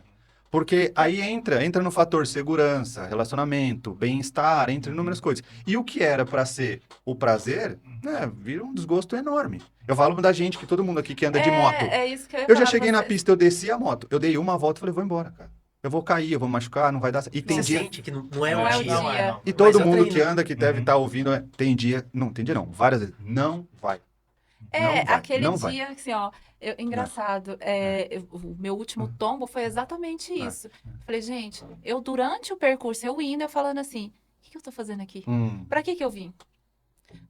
Porque aí entra no fator segurança, relacionamento, bem-estar, entre inúmeras coisas. E o que era para ser o prazer, né, vira um desgosto enorme. Eu falo da gente, que todo mundo aqui que anda de moto. É isso que eu ia Eu já falar cheguei pra na você. pista, eu desci a moto, eu dei uma volta e falei, vou embora, cara. Eu vou cair, eu vou machucar, não vai dar certo. E tem Você dia. sente que não é Não o é o dia. dia. E Mas todo é mundo treino. que anda, que deve estar ouvindo, tem dia. Não, tem dia não. Várias vezes. Não vai. Não vai. Aquele Não vai. dia, assim, ó, engraçado, o meu último tombo foi exatamente isso. Falei, gente, eu durante o percurso, eu indo, eu falando assim, o que eu tô fazendo aqui? Pra que eu vim?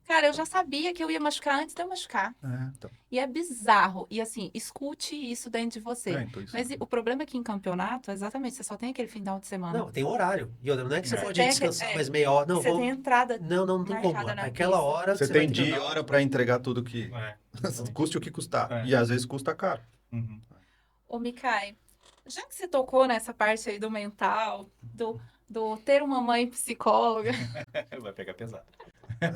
Cara, eu já sabia que eu ia machucar antes de eu machucar. Então. E é bizarro. E assim, escute isso dentro de você. Então isso. Mas o problema é que em campeonato, exatamente, você só tem aquele final de semana. Não, tem horário. E outra, não é que você Você pode tem descansar que- mais meia hora. Não, você vou... tem entrada não tem como. marcada na Aquela pista. hora Você vai tem ter que dia e andar. hora para entregar tudo que. É. Custe o que custar. É. E às vezes custa caro. Uhum. Ô, Mikai, já que você tocou nessa parte aí do mental, do ter uma mãe psicóloga, Vai pegar pesado. Bom,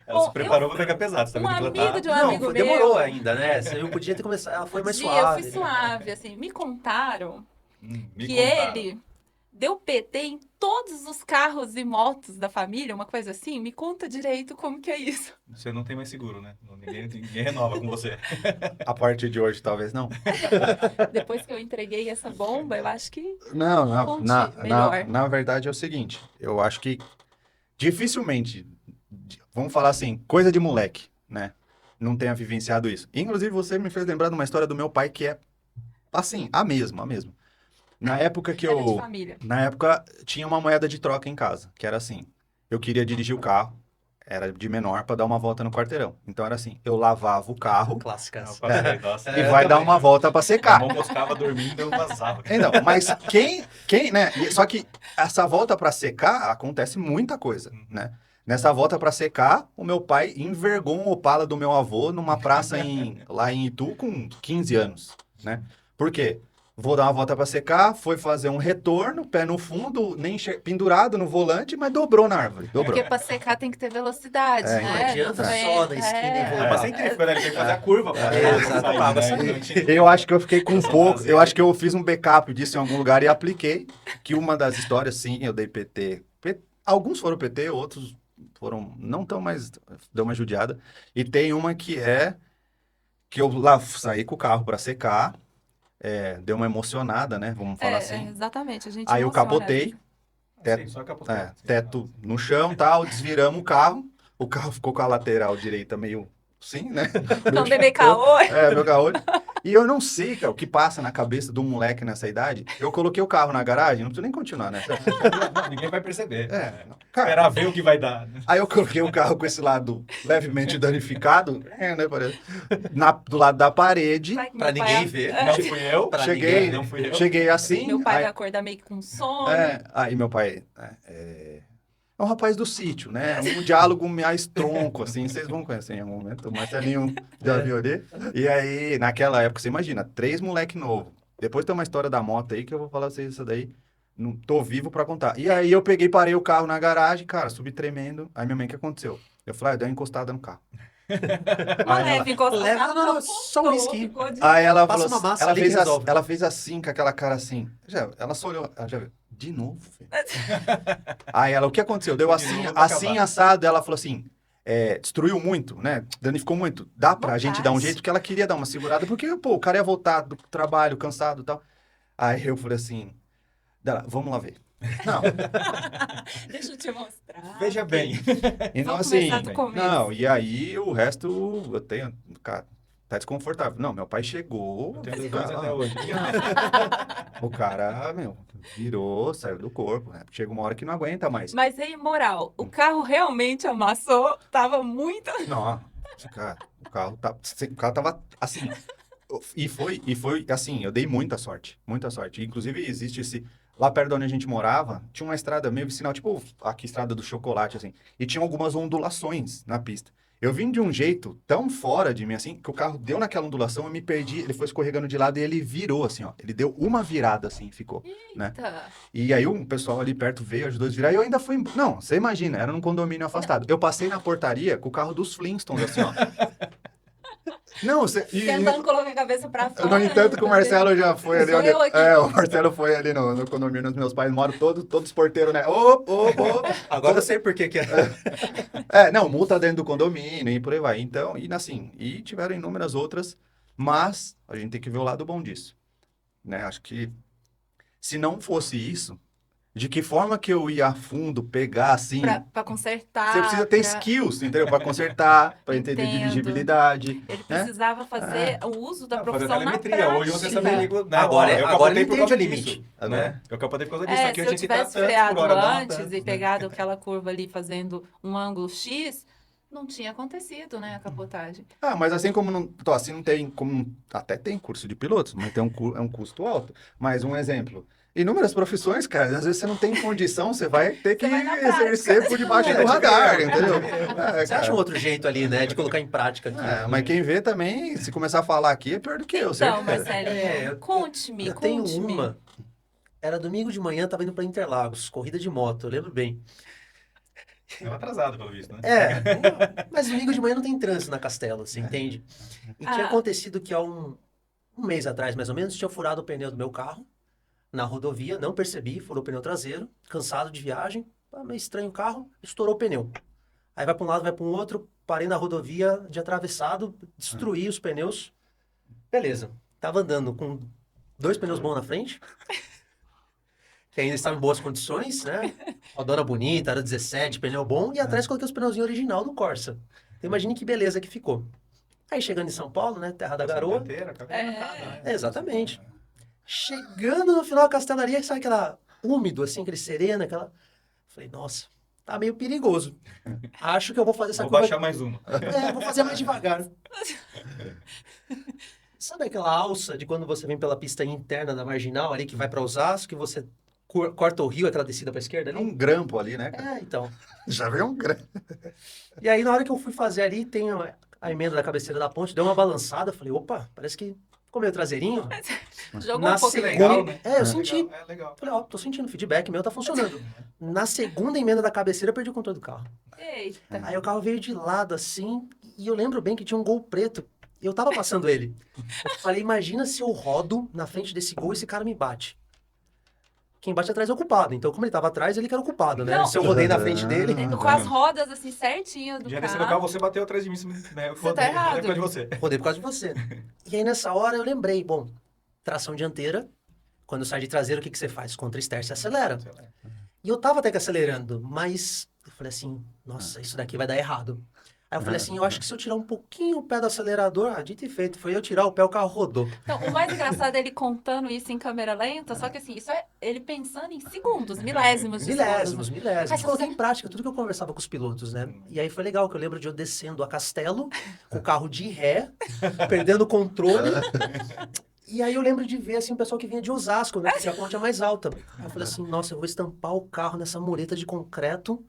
Ela se preparou pra pegar pesado. Você um tá vendo que amigo ela de tá... um amigo meu... demorou ainda, né? Eu podia ter começado. Ela foi mais Eu suave. fui suave, assim. Me contaram Me que contaram. ele deu PT em todos os carros e motos da família, uma coisa assim. Me conta direito como que é isso. Você não tem mais seguro, né? Ninguém renova com você. A partir de hoje, talvez não. Depois que eu entreguei essa bomba, eu acho que... Não. Conte melhor. Na verdade é o seguinte. Eu acho que dificilmente, vamos falar assim, coisa de moleque, né? Não tenha vivenciado isso. Inclusive, você me fez lembrar de uma história do meu pai que é, assim, a mesma. Na época que Era de família. Na época, tinha uma moeda de troca em casa, que era assim, eu queria dirigir o carro, era de menor, para dar uma volta no quarteirão. Então era assim, eu lavava o carro Clássicas. Eu passei, nossa. e vai dar uma volta para A secar. mão moscava dormindo e eu vazava. Então, mas quem, né? Só que essa volta para secar acontece muita coisa, né? Nessa volta para secar, o meu pai envergou um Opala do meu avô numa praça lá em Itu com 15 anos, né? Por quê? Vou dar uma volta para secar, foi fazer um retorno, pé no fundo, nem pendurado no volante, mas dobrou na árvore. Dobrou. Porque pra secar tem que ter velocidade, É, né? não adianta só na esquina e É, voltar. mas centrífuga, né? Ele tem que fazer a curva pra exato, sair, pra água né? sair. Então, tinha- Eu acho que eu fiquei com um pouco. Eu acho que eu fiz um backup disso em algum lugar e apliquei. Que uma das histórias, sim, eu dei PT. Alguns foram PT, outros foram não tão, mas deu uma judiada. E tem uma que é que eu lá saí com o carro para secar, deu uma emocionada, né? Vamos falar assim. Exatamente. A gente Aí eu emociona. capotei, Sim, só capotei. teto no chão, tal, desviramos o carro ficou com a lateral direita meio assim, né? Então, bebê caô. Meu carro. E eu não sei, cara, o que passa na cabeça de um moleque nessa idade. Eu coloquei o carro na garagem, não preciso nem continuar, né? Não, ninguém vai perceber. Cara, Esperar ver o que vai dar. aí eu coloquei o carro com esse lado levemente danificado, né, parece, do lado da parede. Vai que Pra meu ninguém pai- ver. Não fui eu. Pra Cheguei, ninguém. Não fui eu. cheguei assim. Meu pai aí, vai acordar meio que com sono. aí meu pai é um rapaz do sítio, né? Um diálogo mais tronco, assim. Vocês vão conhecer em algum momento. O Marcelinho já viu ali. E aí, naquela época, você imagina, 3 moleque novo. Depois tem uma história da moto aí que eu vou falar pra vocês isso daí. Não tô vivo pra contar. E aí eu peguei, parei o carro na garagem, cara, subi tremendo. Aí minha mãe, o que aconteceu? Eu falei, deu uma encostada no carro. Uma Aí leve encostada. Leve, não, só um risquinho. Ficou de- Aí ela Passa falou uma massa ela ali fez, que resolve. ela fez assim, com aquela cara assim. Ela só olhou, ela já viu, de novo, filho. Aí ela, o que aconteceu? Deu De assim, novo, vai assim, acabar. assado. Ela falou assim, destruiu muito, né? Danificou muito. Dá pra gente dar um Vontade. jeito, que ela queria dar uma segurada, porque, pô, o cara ia voltar do trabalho, cansado e tal. Aí eu falei assim, vamos lá ver. Não, Deixa eu te mostrar. Veja bem. então Vamos assim, começar do começo. não, e aí o resto eu tenho, cara, tá desconfortável. Não, meu pai chegou, Eu tenho 2 até hoje. o cara, meu, virou, saiu do corpo, né? Chega uma hora que não aguenta mais. Mas aí, moral, o carro realmente amassou, tava muito. Não, cara, o carro tava assim. E foi assim, eu dei muita sorte, muita sorte. Inclusive, existe lá perto de onde a gente morava, tinha uma estrada meio vicinal, tipo aqui, estrada do chocolate, assim. E tinha algumas ondulações na pista. Eu vim de um jeito tão fora de mim, assim, que o carro deu naquela ondulação, eu me perdi, ele foi escorregando de lado e ele virou, assim, ó. Ele deu uma virada, assim, ficou, né? Eita. E aí o pessoal ali perto veio, ajudou a desvirar, e eu ainda fui... Não, você imagina, era num condomínio afastado. Eu passei na portaria com o carro dos Flintstones, assim, ó. Não, você... Tentando colocar a cabeça pra fora. No entanto, que o Marcelo já foi ali Sou onde... eu aqui. o Marcelo foi ali no condomínio dos meus pais, moram todos porteiros, né? Agora eu sei por que é. Não, multa dentro do condomínio e por aí vai. Então, e assim, e tiveram inúmeras outras, mas a gente tem que ver o lado bom disso, né? Acho que se não fosse isso, de que forma que eu ia a fundo, pegar assim... Pra consertar. Você precisa ter skills, entendeu? Para consertar, para entender Entendo. dirigibilidade. Ele né? precisava fazer o uso da Fazer profissão na telemetria. Hoje você prática. sabe, né? Agora Eu agora capotei ele por entende causa o limite. disso, né? Eu capotei por causa disso. É, Aqui se eu eu tinha que estar tivesse tanto freado por hora, não antes tanto, e né? pegado aquela curva ali fazendo um ângulo X, não tinha acontecido, né, a capotagem. Mas assim como não tem como... Até tem curso de pilotos, mas tem é um custo alto. Mas um exemplo... Inúmeras profissões, cara, às vezes você não tem condição, você vai ter que Você vai na prática. exercer por debaixo do radar, entendeu? Você acha um outro jeito ali, né, de colocar em prática aqui. Mas quem vê também, se começar a falar aqui, é pior do que eu, Então, certo? Marcelinho, conte-me, Eu tenho conte-me. uma. Era domingo de manhã, tava indo pra Interlagos, corrida de moto, eu lembro bem. Eu atrasado, pelo visto, né? Mas domingo de manhã não tem trânsito na Castelo, você entende? E tinha acontecido que há um mês atrás, mais ou menos, tinha furado o pneu do meu carro na rodovia, não percebi, furou o pneu traseiro, cansado de viagem, meio estranho o carro, estourou o pneu. Aí vai para um lado, vai para um outro, parei na rodovia de atravessado, destruí os pneus. Beleza, tava andando com 2 pneus bons na frente, que ainda estavam em boas condições, né? Rodona bonita, era 17, pneu bom, e atrás coloquei os pneuzinhos original do Corsa. Então imagine que beleza que ficou. Aí chegando em São Paulo, né, terra da garoa, exatamente. Chegando no final da castelaria, sabe aquela úmido, assim, aquele sereno, aquela... Falei, nossa, tá meio perigoso. Acho que eu vou fazer essa Vou curva... baixar mais uma. Vou fazer mais devagar. Sabe aquela alça de quando você vem pela pista interna da Marginal, ali, que vai para Osasco, que você corta o rio, aquela descida para esquerda ali? Um grampo ali, né, cara? Então. Já veio um grampo. E aí, na hora que eu fui fazer ali, tem a emenda da cabeceira da ponte, deu uma balançada, falei, opa, parece que Ficou meio traseirinho. Jogou Na um pouco segunda- legal. né? É, eu senti. É legal. Falei, ó, tô sentindo, feedback meu tá funcionando. Na segunda emenda da cabeceira, eu perdi o controle do carro. Eita. Aí o carro veio de lado, assim, e eu lembro bem que tinha um Gol preto. E eu tava passando ele. Eu falei, imagina se eu rodo na frente desse Gol e esse cara me bate. Quem bate atrás é o culpado. Então, como ele tava atrás, ele que era o culpado, né? Não. Se eu rodei na frente dele... Com as rodas, assim, certinhas do Já carro. descendo o carro, você bateu atrás de mim, né? Eu Você tá errado. Depois de você. Rodei por causa de você. E aí, nessa hora, eu lembrei, bom, tração dianteira, quando sai de traseiro, o que você faz? Contra ester, você acelera. E eu tava até que acelerando, mas eu falei assim, nossa, isso daqui vai dar errado. Aí eu falei assim, eu acho que se eu tirar um pouquinho o pé do acelerador, dito e feito, foi eu tirar o pé, o carro rodou. Então, o mais engraçado é ele contando isso em câmera lenta, só que assim, isso é ele pensando em segundos, milésimos de Milésimos, segundos. milésimos. Mas Coloquei você- em prática tudo que eu conversava com os pilotos, né? E aí foi legal, que eu lembro de eu descendo a Castelo, com o carro de ré, perdendo o controle. E aí eu lembro de ver, assim, o pessoal que vinha de Osasco, né? Porque a ponte é mais alta. Aí eu falei assim, nossa, eu vou estampar o carro nessa mureta de concreto.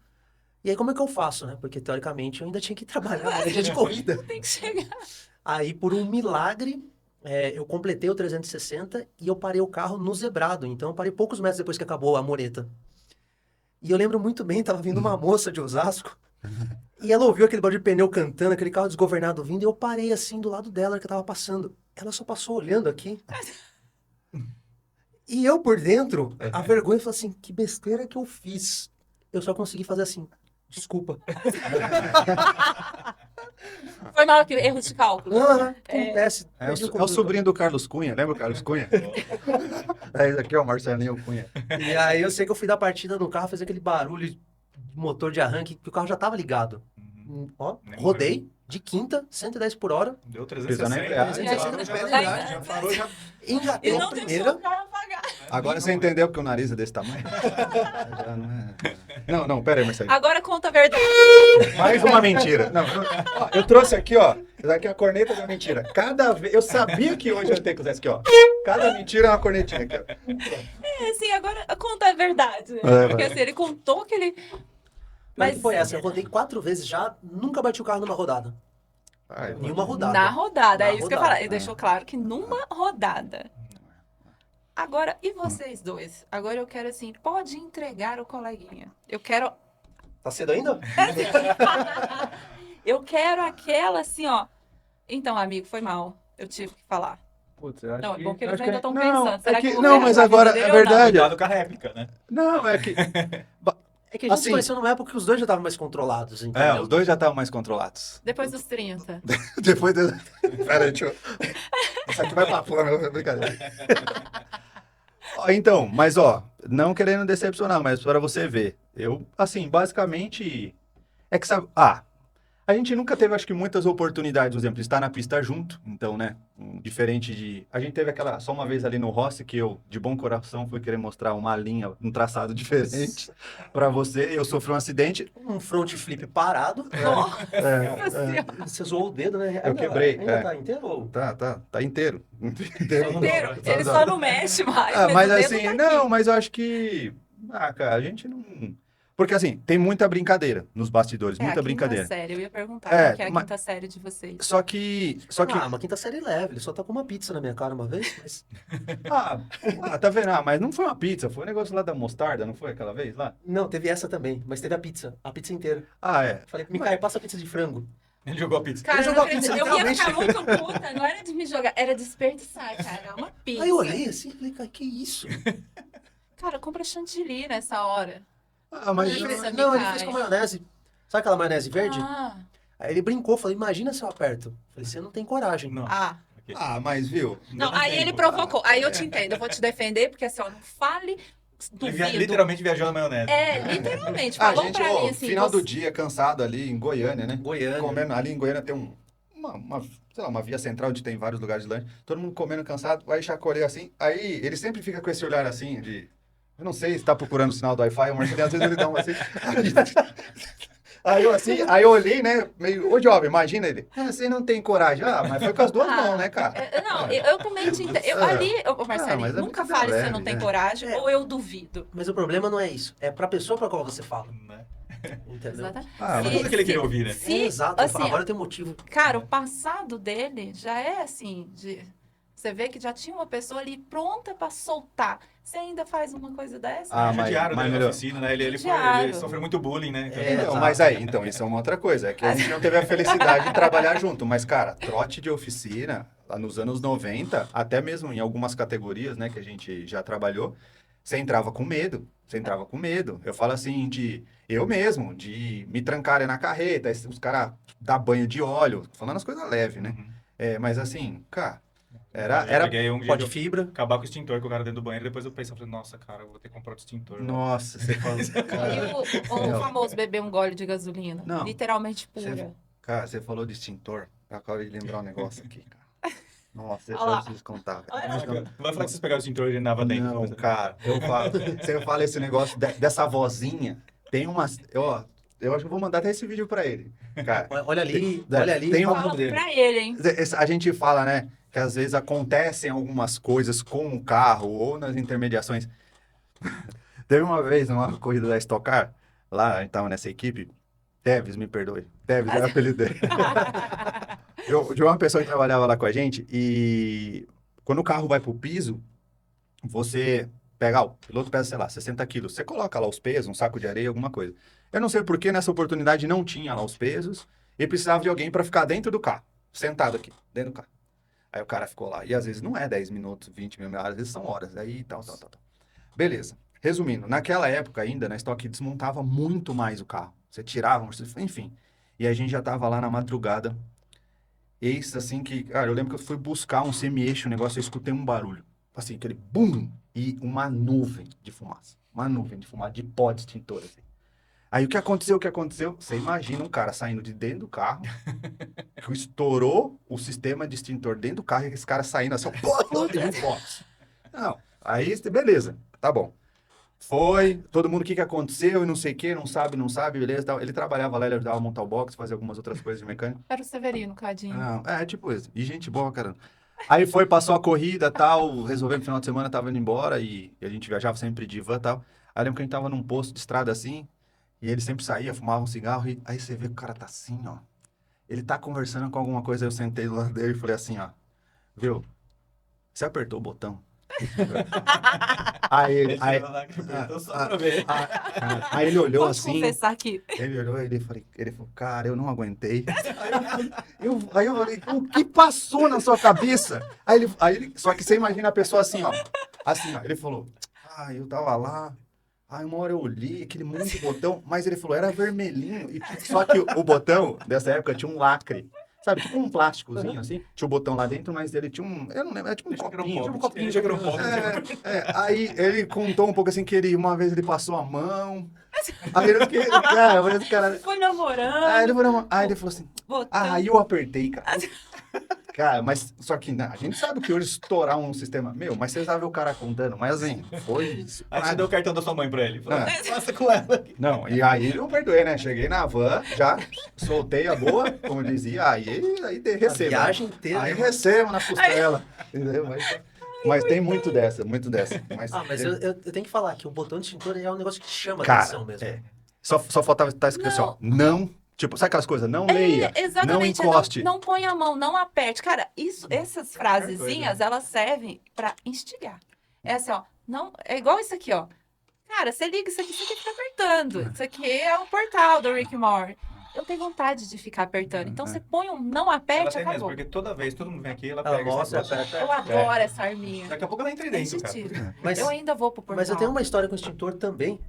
E aí como é que eu faço, né? Porque, teoricamente, eu ainda tinha que trabalhar na dia de corrida. Tem que chegar. Aí, por um milagre, eu completei o 360 e eu parei o carro no zebrado. Então, eu parei poucos metros depois que acabou a mureta. E eu lembro muito bem, tava vindo uma moça de Osasco e ela ouviu aquele barulho de pneu cantando, aquele carro desgovernado vindo, e eu parei assim do lado dela que eu tava passando. Ela só passou olhando aqui. E eu por dentro, a vergonha, falei assim, que besteira que eu fiz. Eu só consegui fazer assim, desculpa. Foi mal que erro de cálculo. Acontece. É perdi o controle. sobrinho do Carlos Cunha, lembra o Carlos Cunha? É esse aqui, ó, o Marcelinho Cunha. E aí eu sei que eu fui dar partida no carro, fazer aquele barulho de motor de arranque, que o carro já tava ligado. Ó, Nem rodei de quinta, 110 por hora, Deu Pisou 360. na embreagem. Já Vai- já parou, já... engatei E a não primeira. deixou o carro apagar. Agora você entendeu que o nariz é desse tamanho? Já não é. Não, pera aí, Marcelinho. Agora conta a verdade. Mais uma mentira. Não, ó, eu trouxe aqui, ó. Essa aqui é a corneta da mentira. Cada vez. Eu sabia que hoje eu ia ter que usar isso aqui, ó. Cada mentira é uma cornetinha aqui, ó. É, assim, agora conta a verdade. É, Porque vai. assim, ele contou que ele... Mas foi essa, eu rodei 4 vezes já, nunca bati o carro numa rodada. Ai, Nenhuma rodada. Na rodada, Na é isso que eu rodada. falar. Ele deixou claro que numa rodada. Agora, e vocês dois? Agora eu quero assim, pode entregar o coleguinha. Eu quero... Tá cedo ainda? Eu quero aquela assim, ó. Então, amigo, foi mal. Eu tive que falar. Putz, eu acho Não, é bom que eles acho ainda estão não, pensando. Será é que, que eu vou não, ferrar mas com a vida agora dele é ou não? verdade. Cuidado com a réplica, né? Não, é que. É que a gente se Assim- conheceu numa época que os dois já estavam mais controlados, É, entendeu? os dois já estavam mais controlados. Depois dos 30. Depois de... Pera aí, deixa eu... Isso aqui vai pra fora, é brincadeira. Ó, então, mas ó, não querendo decepcionar, mas para você ver, eu, assim, basicamente, é que sabe, a gente nunca teve, acho que, muitas oportunidades, por exemplo, estar na pista junto, então, né, diferente de, a gente teve aquela, só uma vez ali no Rossi, que eu, de bom coração, fui querer mostrar uma linha, um traçado diferente para você, eu sofri um acidente, Um front flip parado. Nossa Senhora. Você zoou o dedo, né? Eu quebrei, Ainda é. tá inteiro? ou- tá inteiro. Inteiro. Ele só não mexe mais. Ah, mas o dedo assim, tá aqui. não, mas eu acho que. Cara, a gente não. Porque assim, tem muita brincadeira nos bastidores, É, muita a brincadeira. quinta série. Eu ia perguntar É, qual que é a mas- quinta série de vocês. Só que. Ah, uma quinta série leve. Ele só tá com uma pizza na minha cara uma vez, mas... Tá vendo? Mas não foi uma pizza, foi um negócio lá da mostarda, não foi aquela vez lá? Não, teve essa também, mas teve a pizza inteira. É. Falei, Micael, passa a pizza de frango. Ele jogou a pizza. Cara, Ele eu, jogou não a pizza, acredito. Eu ia ficar literalmente. muito puta. Não era de me jogar, era desperdiçar, cara. É uma pizza. Aí eu olhei assim e falei, cara, que isso? Cara, compra chantilly nessa hora. Mas. Ele fez- Não, ele Micael. fez com maionese. Sabe aquela maionese verde? Ah, Aí ele brincou, falei, imagina se eu aperto. Falei, você não tem coragem. Não. ah. Mas viu? Não, Não aí tem ele como. provocou. Aí eu te entendo. Eu vou te defender, porque assim, ó, não fale Ele duvido. literalmente viajou na maionese. É, literalmente. A Falou gente, pra mim assim. final você- do dia, cansado ali em Goiânia, né? Goiânia. Comendo, ali em Goiânia tem sei lá, uma via central onde tem vários lugares de lanche. Todo mundo comendo cansado, aí chacoalhei assim. Aí ele sempre fica com esse olhar assim de. Eu não sei se tá procurando o sinal do Wi-Fi, o Marcelinho às vezes ele dá um assim. Aí eu olhei, né? Meio, ô jovem, imagina ele. Você não tem coragem. Mas foi com as duas mãos, né, cara? Não, eu também te entendo. Ô, Marcelinho, mas é nunca muito fale se leve, você não tem né? coragem ou eu duvido. Mas o problema não é isso. É pra pessoa pra qual você fala. Né? Entendeu? Exatamente. Mas tudo que ele queria ouvir, né? Se, Exato. assim, Agora tem motivo. cara, o passado dele já é assim, de Você vê que já tinha uma pessoa ali pronta para soltar. Você ainda faz uma coisa dessa? Ah, O diário mas dele na melhor. oficina, né? Ele Diário. sofreu muito bullying, né? Então, exato. mas aí, então, isso é uma outra coisa. É que a gente não teve a felicidade de trabalhar junto. Mas, cara, trote de oficina, lá nos anos 90, até mesmo em algumas categorias, né, que a gente já trabalhou, você entrava com medo. Você entrava com medo. Eu falo assim, eu mesmo, de me trancarem na carreta, os caras dar banho de óleo, falando as coisas leves, né? Uhum. Mas assim, cara, Eu era. peguei um dia Pó de de fibra. acabar com o extintor com o cara dentro do banheiro, depois eu pensei, falei, nossa, cara, eu vou ter que comprar outro extintor. Nossa, você falou. E Cara, o famoso beber um gole de gasolina. Não. Literalmente Você- pura. cara, você falou de extintor. Eu acabei de lembrar um negócio aqui, cara. Nossa, Olha eu lá. preciso contar. velho. Olha Mas lá. não- Não vai falar que vocês pegaram o extintor e andava dentro. Não, depois, né? cara, você fala esse negócio dessa vozinha, tem umas, eu acho que eu vou mandar até esse vídeo pra ele, cara. Olha ali, Tem- olha ali. tem um- fala o Fala nome dele. pra ele, hein? A gente fala, né, que às vezes acontecem algumas coisas com o carro ou nas intermediações. Teve uma vez numa corrida da Stock Car, lá a gente tava nessa equipe, Teves, me perdoe, Teves era o apelido dele. De uma pessoa que trabalhava lá com a gente, e quando o carro vai pro piso, você pega, o piloto pesa, sei lá, 60 quilos, você coloca lá os pesos, um saco de areia, alguma coisa. Eu não sei por que nessa oportunidade não tinha lá os pesos, e precisava de alguém para ficar dentro do carro, sentado aqui, dentro do carro. Aí o cara ficou lá, e às vezes não é 10 minutos, 20 minutos, às vezes são horas, aí tal. Beleza. Resumindo, naquela época ainda, na Stock desmontava muito mais o carro. Você tirava, enfim. E a gente já tava lá na madrugada. Eis assim que, cara, eu lembro que eu fui buscar um semi-eixo, o negócio, eu escutei um barulho. Assim, aquele bum! E uma nuvem de fumaça. Uma nuvem de fumaça, de pó de extintor, assim. Aí o que aconteceu? Você imagina um cara saindo de dentro do carro, que estourou o sistema de extintor dentro do carro, e esse cara saindo assim, ó, e um pó. Não, aí, beleza, tá bom. Foi, todo mundo, o que aconteceu e não sei o que, não sabe, beleza, tal. Ele trabalhava lá, ele ajudava a montar o box, fazia algumas outras coisas de mecânica. Era o Severino, cadinho. Não, tipo isso. E gente boa, caramba. Aí foi, passou a corrida, tal, resolvemos no final de semana, tava indo embora e a gente viajava sempre de van e tal. Aí lembro que a gente tava num posto de estrada assim, e ele sempre saía, fumava um cigarro, e aí você vê que o cara tá assim, ó. Ele tá conversando com alguma coisa, eu sentei do lado dele e falei assim, ó, viu? Você apertou o botão? Aí ele, aí, Só pra ver. aí ele olhou Pode assim, confessar aqui. ele olhou e ele falou, cara, eu não aguentei. Aí eu falei, o que passou na sua cabeça? Só que você imagina a pessoa assim, ó. Assim, ó. Ele falou, eu tava lá. Uma hora eu olhei aquele monte de botão, mas ele falou, era vermelhinho. Só que o botão, dessa época, tinha um lacre. Sabe, tipo um plásticozinho, assim. Tinha o botão lá dentro, mas ele tinha um... Eu não lembro, era tipo um copinho. Tipo um copinho. Aí ele contou um pouco assim, que uma vez ele passou a mão. Aí ele fiquei, cara... Foi namorando. Aí ele falou assim, Botão. aí eu apertei, cara. Cara, mas só que a gente sabe que hoje estourar um sistema... mas você sabe o cara contando, mas assim, foi... Aí você deu o cartão da sua mãe pra ele. Falou, Ah. passa com ela. Não, e aí eu perdoei, né? Cheguei na van, já soltei a boa, como dizia, aí recebo. A viagem inteira. Aí recebo na costela. Entendeu? Mas tem muito dessa. Mas eu tenho que falar que o botão de extintor é um negócio que chama Cara, atenção mesmo. Só faltava estar escrito assim, ó, não, tipo, sabe aquelas coisas? Não leia, Exatamente. não encoste. Não põe a mão, não aperte. Cara, essas frasezinhas, elas servem pra instigar. É assim, ó, não, é igual isso aqui, ó. Cara, você liga isso aqui, você tem que ficar apertando. Isso aqui é um portal do Rick Morty. Eu tenho vontade de ficar apertando. Então você põe um não Ela aperte, tem mesmo, acabou. porque toda vez, todo mundo vem aqui, ela Ela pega esse mostra, negócio. aperta. Eu adoro essa arminha. Daqui a pouco ela entra aí dentro, cara. Mentira. Mas, Eu ainda vou pro portal. mas eu tenho uma história com extintor também.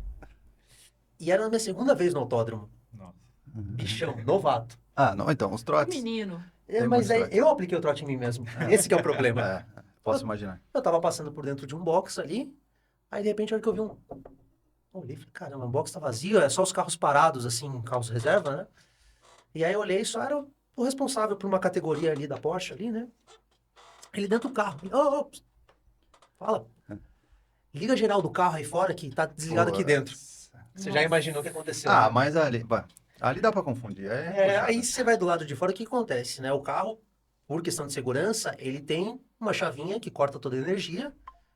E era a minha segunda vez no autódromo. Nossa. Bichão, novato. Não, então, os trotes. Menino. Tem Mas muito aí trote. eu apliquei o trote em mim mesmo. Esse que é o problema. Posso imaginar. Eu tava passando por dentro de um box ali, aí de repente, a hora que eu vi olhei e falei, caramba, o box tá vazio, é só os carros parados, assim, carros reserva, né? E aí eu olhei, só era o responsável por uma categoria ali da Porsche ali, né? Ele dentro do carro. Fala. Liga geral do carro aí fora que tá desligado aqui dentro. Você já imaginou o que aconteceu? Né? Mas ali dá pra confundir. Aí você vai do lado de fora, o que acontece, né? O carro, por questão de segurança, ele tem uma chavinha que corta toda a energia,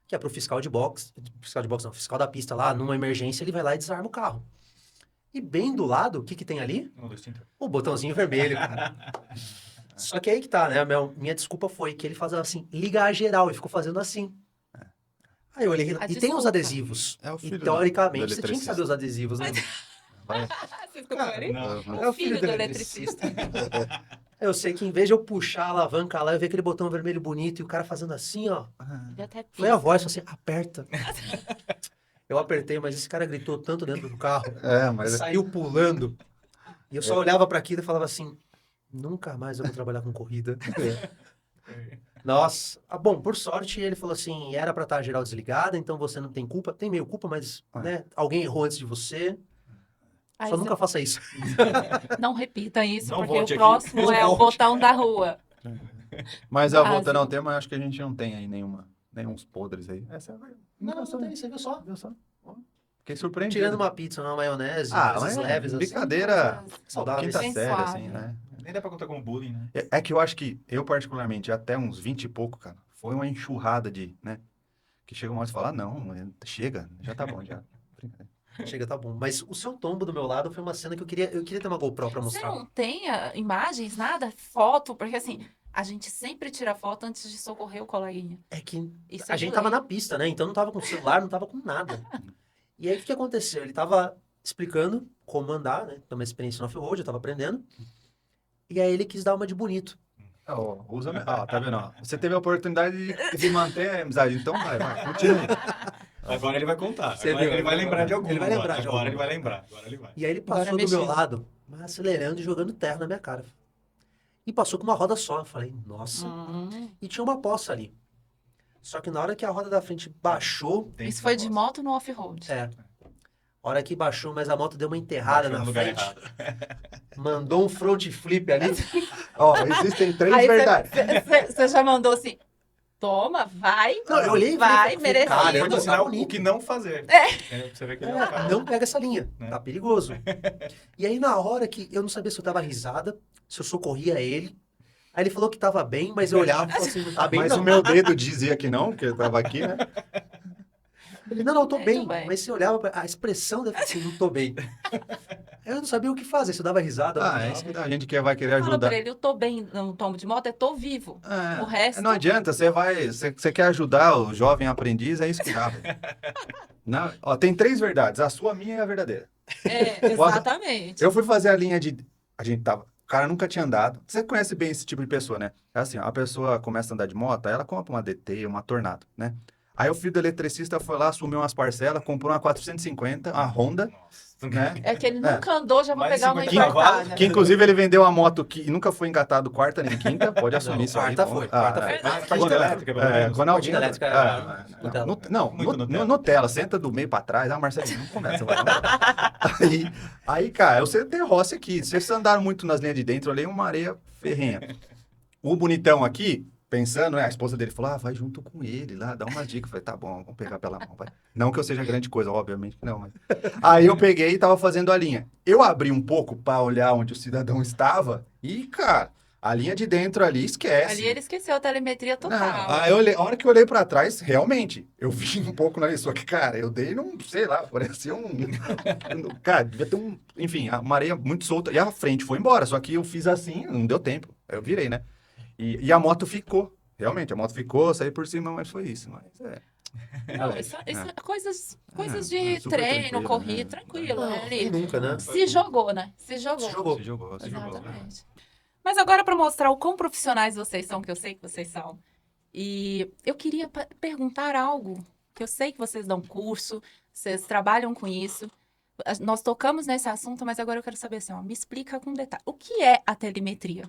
que é pro fiscal de box. Fiscal de box não, fiscal da pista lá, numa emergência, ele vai lá e desarma o carro. E bem do lado, o que tem ali? No extintor. O botãozinho vermelho, cara. Só que aí que tá, né? Minha desculpa foi que ele fazia assim, liga a geral, e ficou fazendo assim. Aí eu olhei, A e tem os desculpa. adesivos. É o E filho do teoricamente você tinha que eletricista. saber os adesivos, né? Vai. Você escutou ele? Não. O filho do eletricista. Eu sei que em vez de eu puxar a alavanca lá, eu vi aquele botão vermelho bonito e o cara fazendo assim, ó. Ele até Foi a pisca. voz, falou assim, aperta. Eu apertei, mas esse cara gritou tanto dentro do carro, Mas saiu pulando. E eu só olhava para aquilo e falava assim, nunca mais eu vou trabalhar com corrida. Nossa. Bom, por sorte, ele falou assim, era para estar a geral desligada, então você não tem culpa. Tem meio culpa, mas né, alguém errou antes de você. Aí Só você nunca faça isso. não repita isso, Não porque volte o aqui. próximo Não é o volte. botão da rua. Mas a volta Básico. não tema, acho que a gente não tem aí nenhums podres aí. Essa é a verdade. Não tem, você viu só? Viu só? Ó, fiquei surpreendido. Tirando uma pizza, uma maionese, mas coisas é leves assim. brincadeira Saudáveis. quinta Bem série, suave. assim, né? Nem dá pra contar como bullying, né? É que eu acho que eu, particularmente, até uns 20 e pouco, cara, foi uma enxurrada de, né? Que chega uma hora e fala, não, chega, já tá bom, já. Chega, tá bom. Mas o seu tombo do meu lado foi uma cena que eu queria ter uma GoPro pra Você mostrar. não tem imagens, nada? Foto? Porque assim, a gente sempre tira foto antes de socorrer o coleguinha. É que Isso a é gente de tava lei. na pista, né? Então não tava com celular, não tava com nada. E aí o que aconteceu? Ele tava explicando como andar, né? Foi uma experiência no off-road, eu tava aprendendo. E aí ele quis dar uma de bonito. Usa, tá vendo? Ó, você teve a oportunidade de manter a amizade, então vai, continue. Agora ele vai contar. Você Agora viu? ele vai lembrar de algum. Ele vai lembrar de Agora algum. ele vai lembrar. Agora ele vai. E aí ele Agora passou do meu mexeu. lado, mas acelerando e jogando terra na minha cara. E passou com uma roda só. Eu falei, nossa. E tinha uma poça ali. Só que na hora que a roda da frente baixou, Isso foi de moto no off-road. a hora que baixou, mas a moto deu uma enterrada Baixou na no lugar frente. errado. Mandou um front flip ali. Ó, existem três Aí verdades. você já mandou assim, toma, vai, Não, eu olhei e vai, falei, cara, merecido. eu Foi não ensinar tá o bonito. que não fazer. Pra você ver que ele é um cara. Não pega essa linha, Né? tá perigoso. E aí na hora que eu não sabia se eu dava risada, se eu socorria ele. Aí ele falou que tava bem, mas eu olhava e falava assim, não tá bem Mas não. o meu dedo dizia que não, que eu tava aqui, né? Ele, não, eu tô Muito bem. bem. Mas você olhava, a expressão dele assim, não tô bem. Eu não sabia o que fazer, se eu dava risada. eu não É dava. isso que a gente vai querer Fala ajudar. pra ele, eu tô bem no tombo de moto, é tô vivo. O resto- Não adianta, você quer ajudar o jovem aprendiz, é isso que dá. velho. Não, ó, tem três verdades, a sua, a minha e a verdadeira. É, exatamente. Eu fui fazer a linha de. O cara nunca tinha andado. Você conhece bem esse tipo de pessoa, né? É assim, ó, a pessoa começa a andar de moto, aí ela compra uma DT, uma Tornado, né? Aí o filho do eletricista foi lá, assumiu umas parcelas, comprou uma 450, a Honda, né? É que ele nunca andou, já vou Mais de pegar uma 50 cavalos, embarcada. Que inclusive ele vendeu a moto que nunca foi engatado quarta nem quinta, pode assumir Não, isso aí. quarta bom. foi, quarta foi. Ah, parte elétrica, pelo menos. Quando alguém... Cortina elétrica, Não, Muito Nutella. Nutella, senta do meio pra trás. Ah, Marcelo, não começa. Vai, aí, cara, você tem roça aqui. Se vocês andaram muito nas linhas de dentro, ali uma areia ferrenha. O bonitão aqui, pensando, né? A esposa dele falou, vai junto com ele lá, dá uma dica. Eu falei, tá bom, vamos pegar pela mão, vai. Não que eu seja grande coisa, obviamente que não, mas... Aí eu peguei e tava fazendo a linha. Eu abri um pouco pra olhar onde o cidadão estava e, cara, a linha de dentro ali, esquece. Ali ele esqueceu a telemetria Não, total. aí a hora que eu olhei pra trás, realmente, eu vi um pouco na só que, cara, eu dei num, sei lá, parecia cara, devia ter enfim, uma areia muito solta, e a frente foi embora, só que eu fiz assim, não deu tempo, aí eu virei, né? E a moto ficou, realmente, a moto ficou, saí por cima, mas foi isso, mas Não, isso é coisas de super treino, tranquilo, corrida, né? tranquilo, né? Quem Ele nunca, né? se jogou, né? Se jogou. Se jogou. se jogou. Exatamente. Mas agora, para mostrar o quão profissionais vocês são, que eu sei que vocês são, e eu queria perguntar algo, que eu sei que vocês dão curso, vocês trabalham com isso. Nós tocamos nesse assunto, mas agora eu quero saber assim, ó, me explica com detalhe. O que é a telemetria?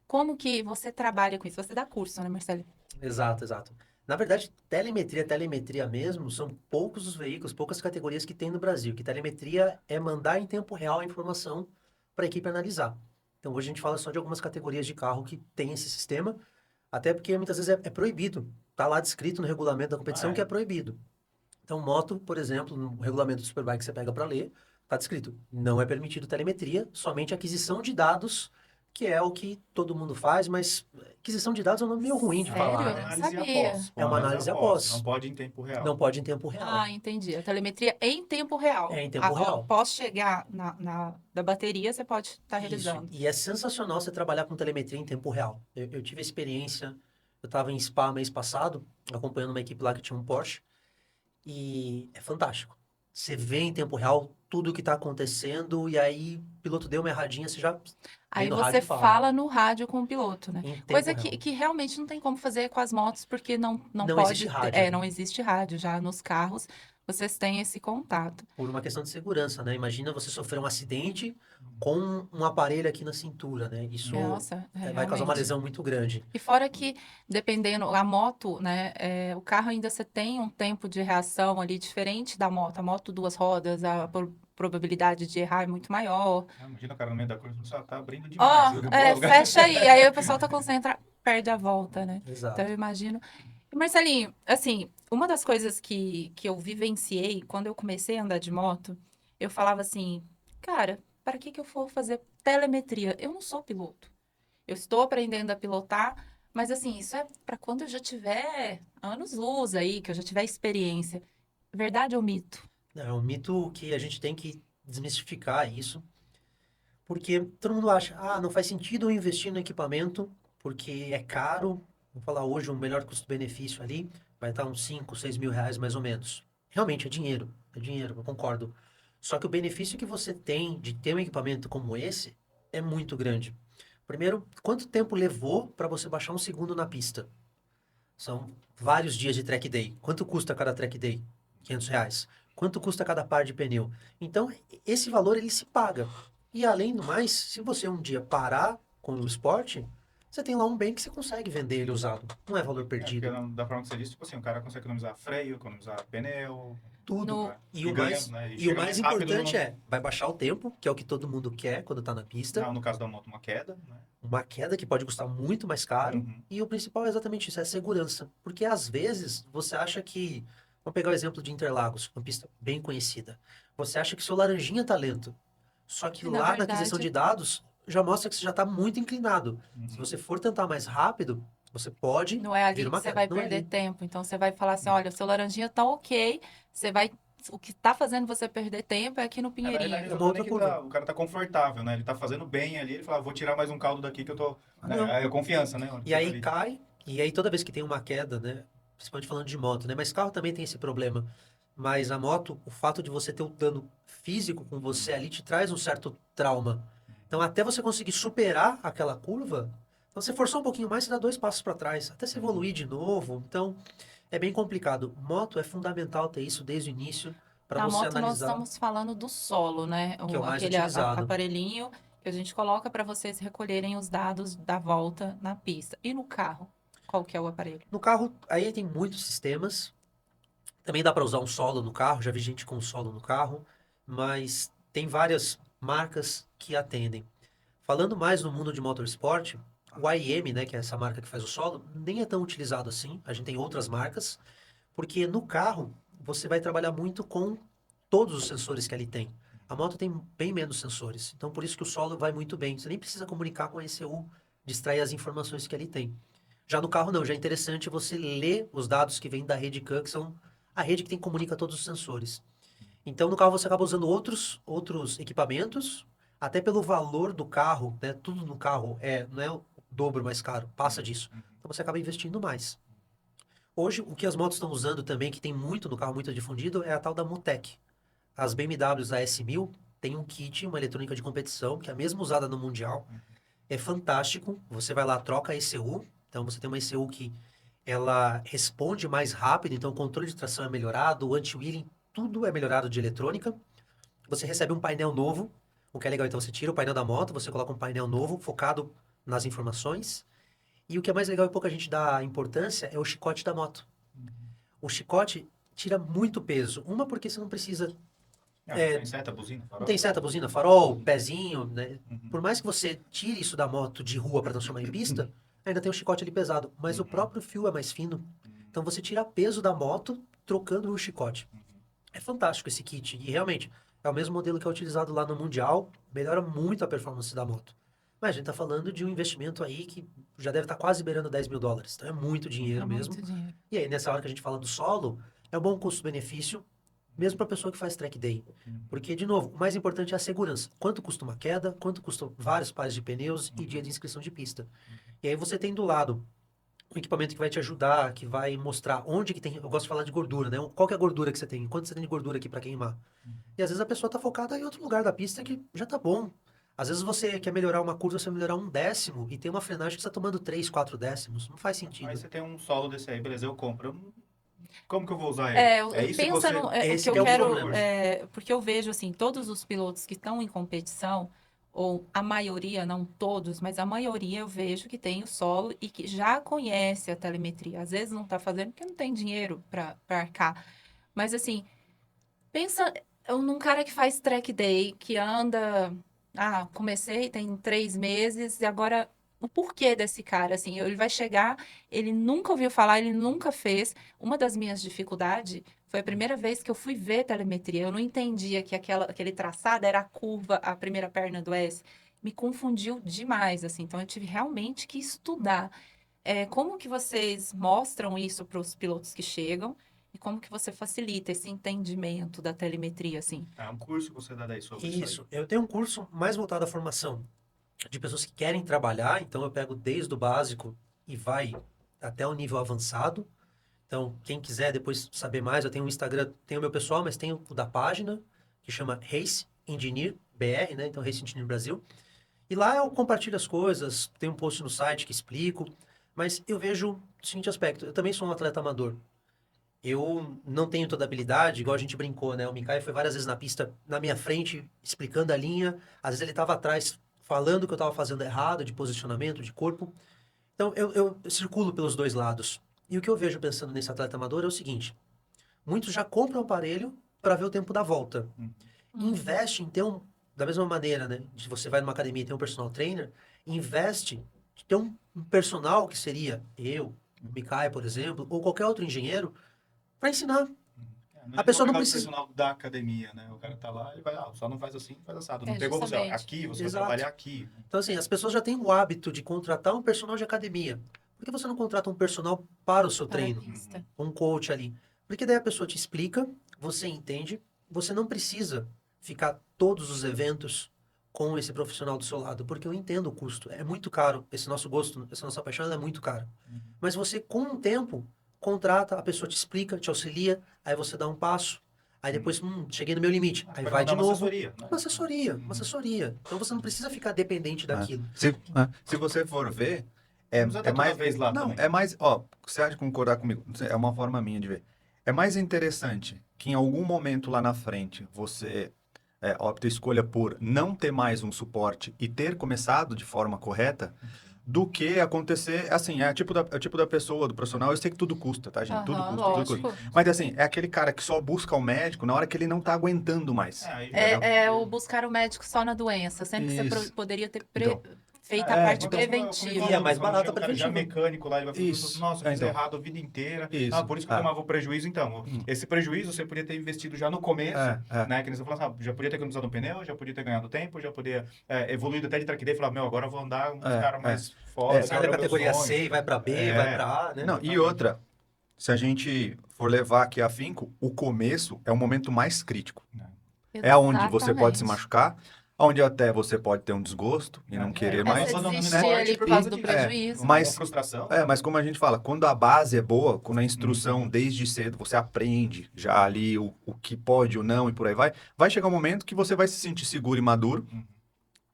Como que você trabalha com isso? Você dá curso, né, Marcelo? Exato, exato. Na verdade, telemetria mesmo, são poucos os veículos, poucas categorias que tem no Brasil. Que telemetria é mandar em tempo real a informação para a equipe analisar. Então, hoje a gente fala só de algumas categorias de carro que tem esse sistema, até porque muitas vezes é proibido. Está lá descrito no regulamento da competição que é proibido. Então, moto, por exemplo, no regulamento do Superbike que você pega para ler, está descrito, não é permitido telemetria, somente aquisição de dados que é o que todo mundo faz, mas aquisição de dados é um nome meio ruim de Sério? falar, Eu né? não Análise sabia. após. É uma análise após. Não pode em tempo real. Não pode em tempo real. Ah, entendi. A telemetria em tempo real. É em tempo real. Após chegar da bateria, você pode estar Isso. realizando. E é sensacional você trabalhar com telemetria em tempo real. Eu tive a experiência, eu estava em Spa mês passado, acompanhando uma equipe lá que tinha um Porsche, e é fantástico. Você vê em tempo real tudo o que está acontecendo, e aí o piloto deu uma erradinha, você já Aí vem no você rádio e fala no rádio com o piloto, né? em tempo Coisa real. que realmente não tem como fazer com as motos, porque não Não pode existe ter- rádio, né? não existe rádio. Já nos carros, vocês têm esse contato. Por uma questão de segurança, né? Imagina você sofrer um acidente com um aparelho aqui na cintura, né? Isso Nossa, vai causar uma realmente. lesão muito grande. E fora que, dependendo, a moto, né, o carro ainda você tem um tempo de reação ali diferente da moto. A moto duas rodas, a probabilidade de errar é muito maior. Imagina o cara no meio da curva, só tá abrindo Ó, demais. fecha aí o pessoal tá concentrado, perde a volta, né? Exato. Então eu imagino. E, Marcelinho, assim, uma das coisas que eu vivenciei quando eu comecei a andar de moto, eu falava assim, cara, para que eu for fazer telemetria? Eu não sou piloto. Eu estou aprendendo a pilotar, mas assim, isso é para quando eu já tiver anos-luz aí, que eu já tiver experiência. Verdade ou mito? É um mito que a gente tem que desmistificar isso, porque todo mundo acha, não faz sentido eu investir no equipamento, porque é caro. Vou falar hoje, o melhor custo-benefício ali vai estar uns 5, 6 mil reais mais ou menos. Realmente é dinheiro, eu concordo. Só que o benefício que você tem de ter um equipamento como esse é muito grande. Primeiro, quanto tempo levou para você baixar um segundo na pista? São vários dias de track day. Quanto custa cada track day? 500 reais. Quanto custa cada par de pneu? Então, esse valor ele se paga. E além do mais, se você um dia parar com o esporte, você tem lá um bem que você consegue vender ele usado. Não é valor perdido. Da forma que você disse, tipo assim, o cara consegue economizar freio, economizar pneu, Tudo. No- cara. E o ganha, mais, né? e o chega mais rápido importante vai baixar o tempo, que é o que todo mundo quer quando tá na pista. no caso da moto, uma queda, né? Uma queda que pode custar muito mais caro. Uhum. E o principal é exatamente isso, é a segurança. Porque às vezes você acha que. Vamos pegar o exemplo de Interlagos, uma pista bem conhecida. Você acha que seu laranjinha tá lento. Só que E, na lá na verdade- aquisição de dados já mostra que você já está muito inclinado. Uhum. Se você for tentar mais rápido, você pode Não é ali vir que uma você queda. vai Não é perder ali. tempo. Então você vai falar assim, olha, o seu laranjinha tá ok, você vai. O que tá fazendo você perder tempo é aqui no Na Pinheirinho. verdade, É uma outra que curva. o cara tá confortável, né? Ele tá fazendo bem ali, ele fala, vou tirar mais um caldo daqui que eu tô... Né? Não. É confiança, né? E aí cai, e aí toda vez que tem uma queda, né? Principalmente falando de moto, né? Mas carro também tem esse problema. Mas a moto, o fato de você ter um dano físico com você ali te traz um certo trauma. Então, até você conseguir superar aquela curva, então você forçou um pouquinho mais, você dá 2 passos para trás, até se evoluir de novo. Então, é bem complicado. Moto é fundamental ter isso desde o início para Na você moto nós analisar. estamos falando do solo, né? Que é o mais Aquele utilizado. aparelhinho que a gente coloca para vocês recolherem os dados da volta na pista. E no carro, qual que é o aparelho? No carro, aí tem muitos sistemas. Também dá para usar um solo no carro, já vi gente com solo no carro, mas tem várias marcas que atendem. Falando mais no mundo de motorsport, o IM, né, que é essa marca que faz o solo, nem é tão utilizado assim. A gente tem outras marcas, porque no carro você vai trabalhar muito com todos os sensores que ele tem. A moto tem bem menos sensores, então por isso que o solo vai muito bem. Você nem precisa comunicar com a ECU, distrair as informações que ele tem. Já no carro não, já é interessante você ler os dados que vêm da rede CAN, que são a rede que comunica todos os sensores. Então no carro você acaba usando outros equipamentos, até pelo valor do carro, né? Tudo no carro não é o dobro mais caro, passa disso. Então você acaba investindo mais. Hoje, o que as motos estão usando também, que tem muito no carro, muito difundido, é a tal da Mutec. As BMWs da S1000 tem um kit, uma eletrônica de competição, que é a mesma usada no Mundial. É fantástico. Você vai lá, troca a ECU. Então, você tem uma ECU que ela responde mais rápido, então o controle de tração é melhorado, o anti-wheeling, tudo é melhorado de eletrônica. Você recebe um painel novo, o que é legal, então você tira o painel da moto, você coloca um painel novo, focado nas informações. E o que é mais legal e pouca gente dá importância é o chicote da moto. O chicote tira muito peso. Uma, porque você não precisa... Tem seta, buzina, Não farol. tem seta, buzina, farol, pezinho, né? Uhum. Por mais que você tire isso da moto de rua para transformar em pista, ainda tem o chicote ali pesado. Mas o próprio fio é mais fino. Então você tira peso da moto trocando o chicote. É fantástico esse kit. E realmente, é o mesmo modelo que é utilizado lá no Mundial. Melhora muito a performance da moto. Mas a gente tá falando de um investimento aí que já deve estar quase beirando US$ 10.000. Então é muito dinheiro É mesmo. muito dinheiro. E aí, nessa hora que a gente fala do solo, é um bom custo-benefício, mesmo para a pessoa que faz track day. Porque, de novo, o mais importante é a segurança. Quanto custa uma queda, quanto custam vários pares de pneus e dia de inscrição de pista. E aí você tem do lado um equipamento que vai te ajudar, que vai mostrar onde que tem... Eu gosto de falar de gordura, né? Qual que é a gordura que você tem? Quanto você tem de gordura aqui para queimar? E às vezes a pessoa tá focada em outro lugar da pista que já tá bom. Às vezes você quer melhorar uma curva, você vai melhorar 1 décimo e tem uma frenagem que você tá tomando 3, 4 décimos. Não faz sentido. Aí você tem um solo desse aí, beleza, eu compro. Como que eu vou usar ele? É, isso que pensa você... no, o esse que que eu é o quero, problema. porque eu vejo assim, todos os pilotos que estão em competição, ou a maioria, não todos, mas a maioria eu vejo que tem o solo e que já conhece a telemetria. Às vezes não está fazendo porque não tem dinheiro para arcar. Mas assim, pensa num cara que faz track day, que anda. Ah, comecei, tem 3 meses, e agora o porquê desse cara? Assim, ele vai chegar, ele nunca ouviu falar, ele nunca fez. Uma das minhas dificuldades foi a primeira vez que eu fui ver telemetria. Eu não entendia que aquele traçado era a curva, a primeira perna do S. Me confundiu demais, assim. Então, eu tive realmente que estudar. Como que vocês mostram isso para os pilotos que chegam? E como que você facilita esse entendimento da telemetria, assim? É um curso que você dá daí sobre isso aí. Isso. Eu tenho um curso mais voltado à formação de pessoas que querem trabalhar, então eu pego desde o básico e vai até o nível avançado. Então, quem quiser depois saber mais, eu tenho um Instagram, tenho o meu pessoal, mas tenho o da página, que chama Race Engineer BR, né? Então, Race Engineer Brasil. E lá eu compartilho as coisas, tem um post no site que explico, mas eu vejo o seguinte aspecto, eu também sou um atleta amador. Eu não tenho toda a habilidade, igual a gente brincou, né? O Micai foi várias vezes na pista, na minha frente, explicando a linha. Às vezes ele estava atrás, falando que eu estava fazendo errado, de posicionamento, de corpo. Então, eu circulo pelos dois lados. E o que eu vejo pensando nesse atleta amador é o seguinte. Muitos já compram o aparelho para ver o tempo da volta. Investe em ter da mesma maneira, né? Se você vai numa academia e tem um personal trainer, investe em ter um personal que seria eu, o Micai, por exemplo, ou qualquer outro engenheiro, para ensinar. Não A pessoa não pegar o precisa- personal da academia, né? O cara tá lá, ele vai, só não faz assim, faz assado. Não É, pegou você, ó, justamente. aqui, você Exato. vai trabalhar aqui. Então, assim, as pessoas já têm o hábito de contratar um personal de academia. Por que você não contrata um personal para o seu Para a treino? pista. Um coach ali? Porque daí a pessoa te explica, você entende, você não precisa ficar todos os eventos com esse profissional do seu lado, porque eu entendo o custo. É muito caro. Esse nosso gosto, essa nossa paixão, ela é muito cara. Mas você, com o tempo, contrata, a pessoa te explica, te auxilia, aí você dá um passo, aí depois, cheguei no meu limite, aí vai de uma novo. assessoria, né? Uma assessoria. Então você não precisa ficar dependente daquilo. Se você for ver, Não precisa estar toda mais. vez lá Não, também. é mais. Ó, você há de concordar comigo? Não sei, é uma forma minha de ver. É mais interessante que em algum momento lá na frente você opta, escolha por não ter mais um suporte e ter começado de forma correta, do que acontecer, assim, é o tipo da pessoa, do profissional, eu sei que tudo custa, tá, gente? Tudo Aham, custa, tudo custa. lógico. Mas assim, é aquele cara que só busca o médico na hora que ele não tá aguentando mais. aí, É o buscar o médico só na doença, sendo que você Isso. poderia ter Então. feito a parte uma coisa preventiva. E é mais quando barato chega a um cara já preventiva. mecânico lá, ele vai falar, Isso. nossa, eu fiz Então. errado a vida inteira. Isso. Ah, por isso que eu tomava o prejuízo, então. Esse prejuízo você podia ter investido já no começo, né? Que nem você falou assim, já podia ter economizado um pneu, já podia ter ganhado tempo, já podia evoluído até de track day e falar, meu, agora eu vou andar uns caras mais foda. Sai da categoria C e vai pra B, vai pra A, né? Não, e outra, se a gente for levar aqui a afinco, o começo é o momento mais crítico. É onde você pode se Exatamente. machucar, onde até você pode ter um desgosto e não querer mais. Você abandonando desistir esporte ali por por causa causa do disso. prejuízo. Mas- Uma frustração. Mas como a gente fala, quando a base é boa, quando a instrução desde cedo você aprende já ali o que pode ou não e por aí vai chegar um momento que você vai se sentir seguro e maduro.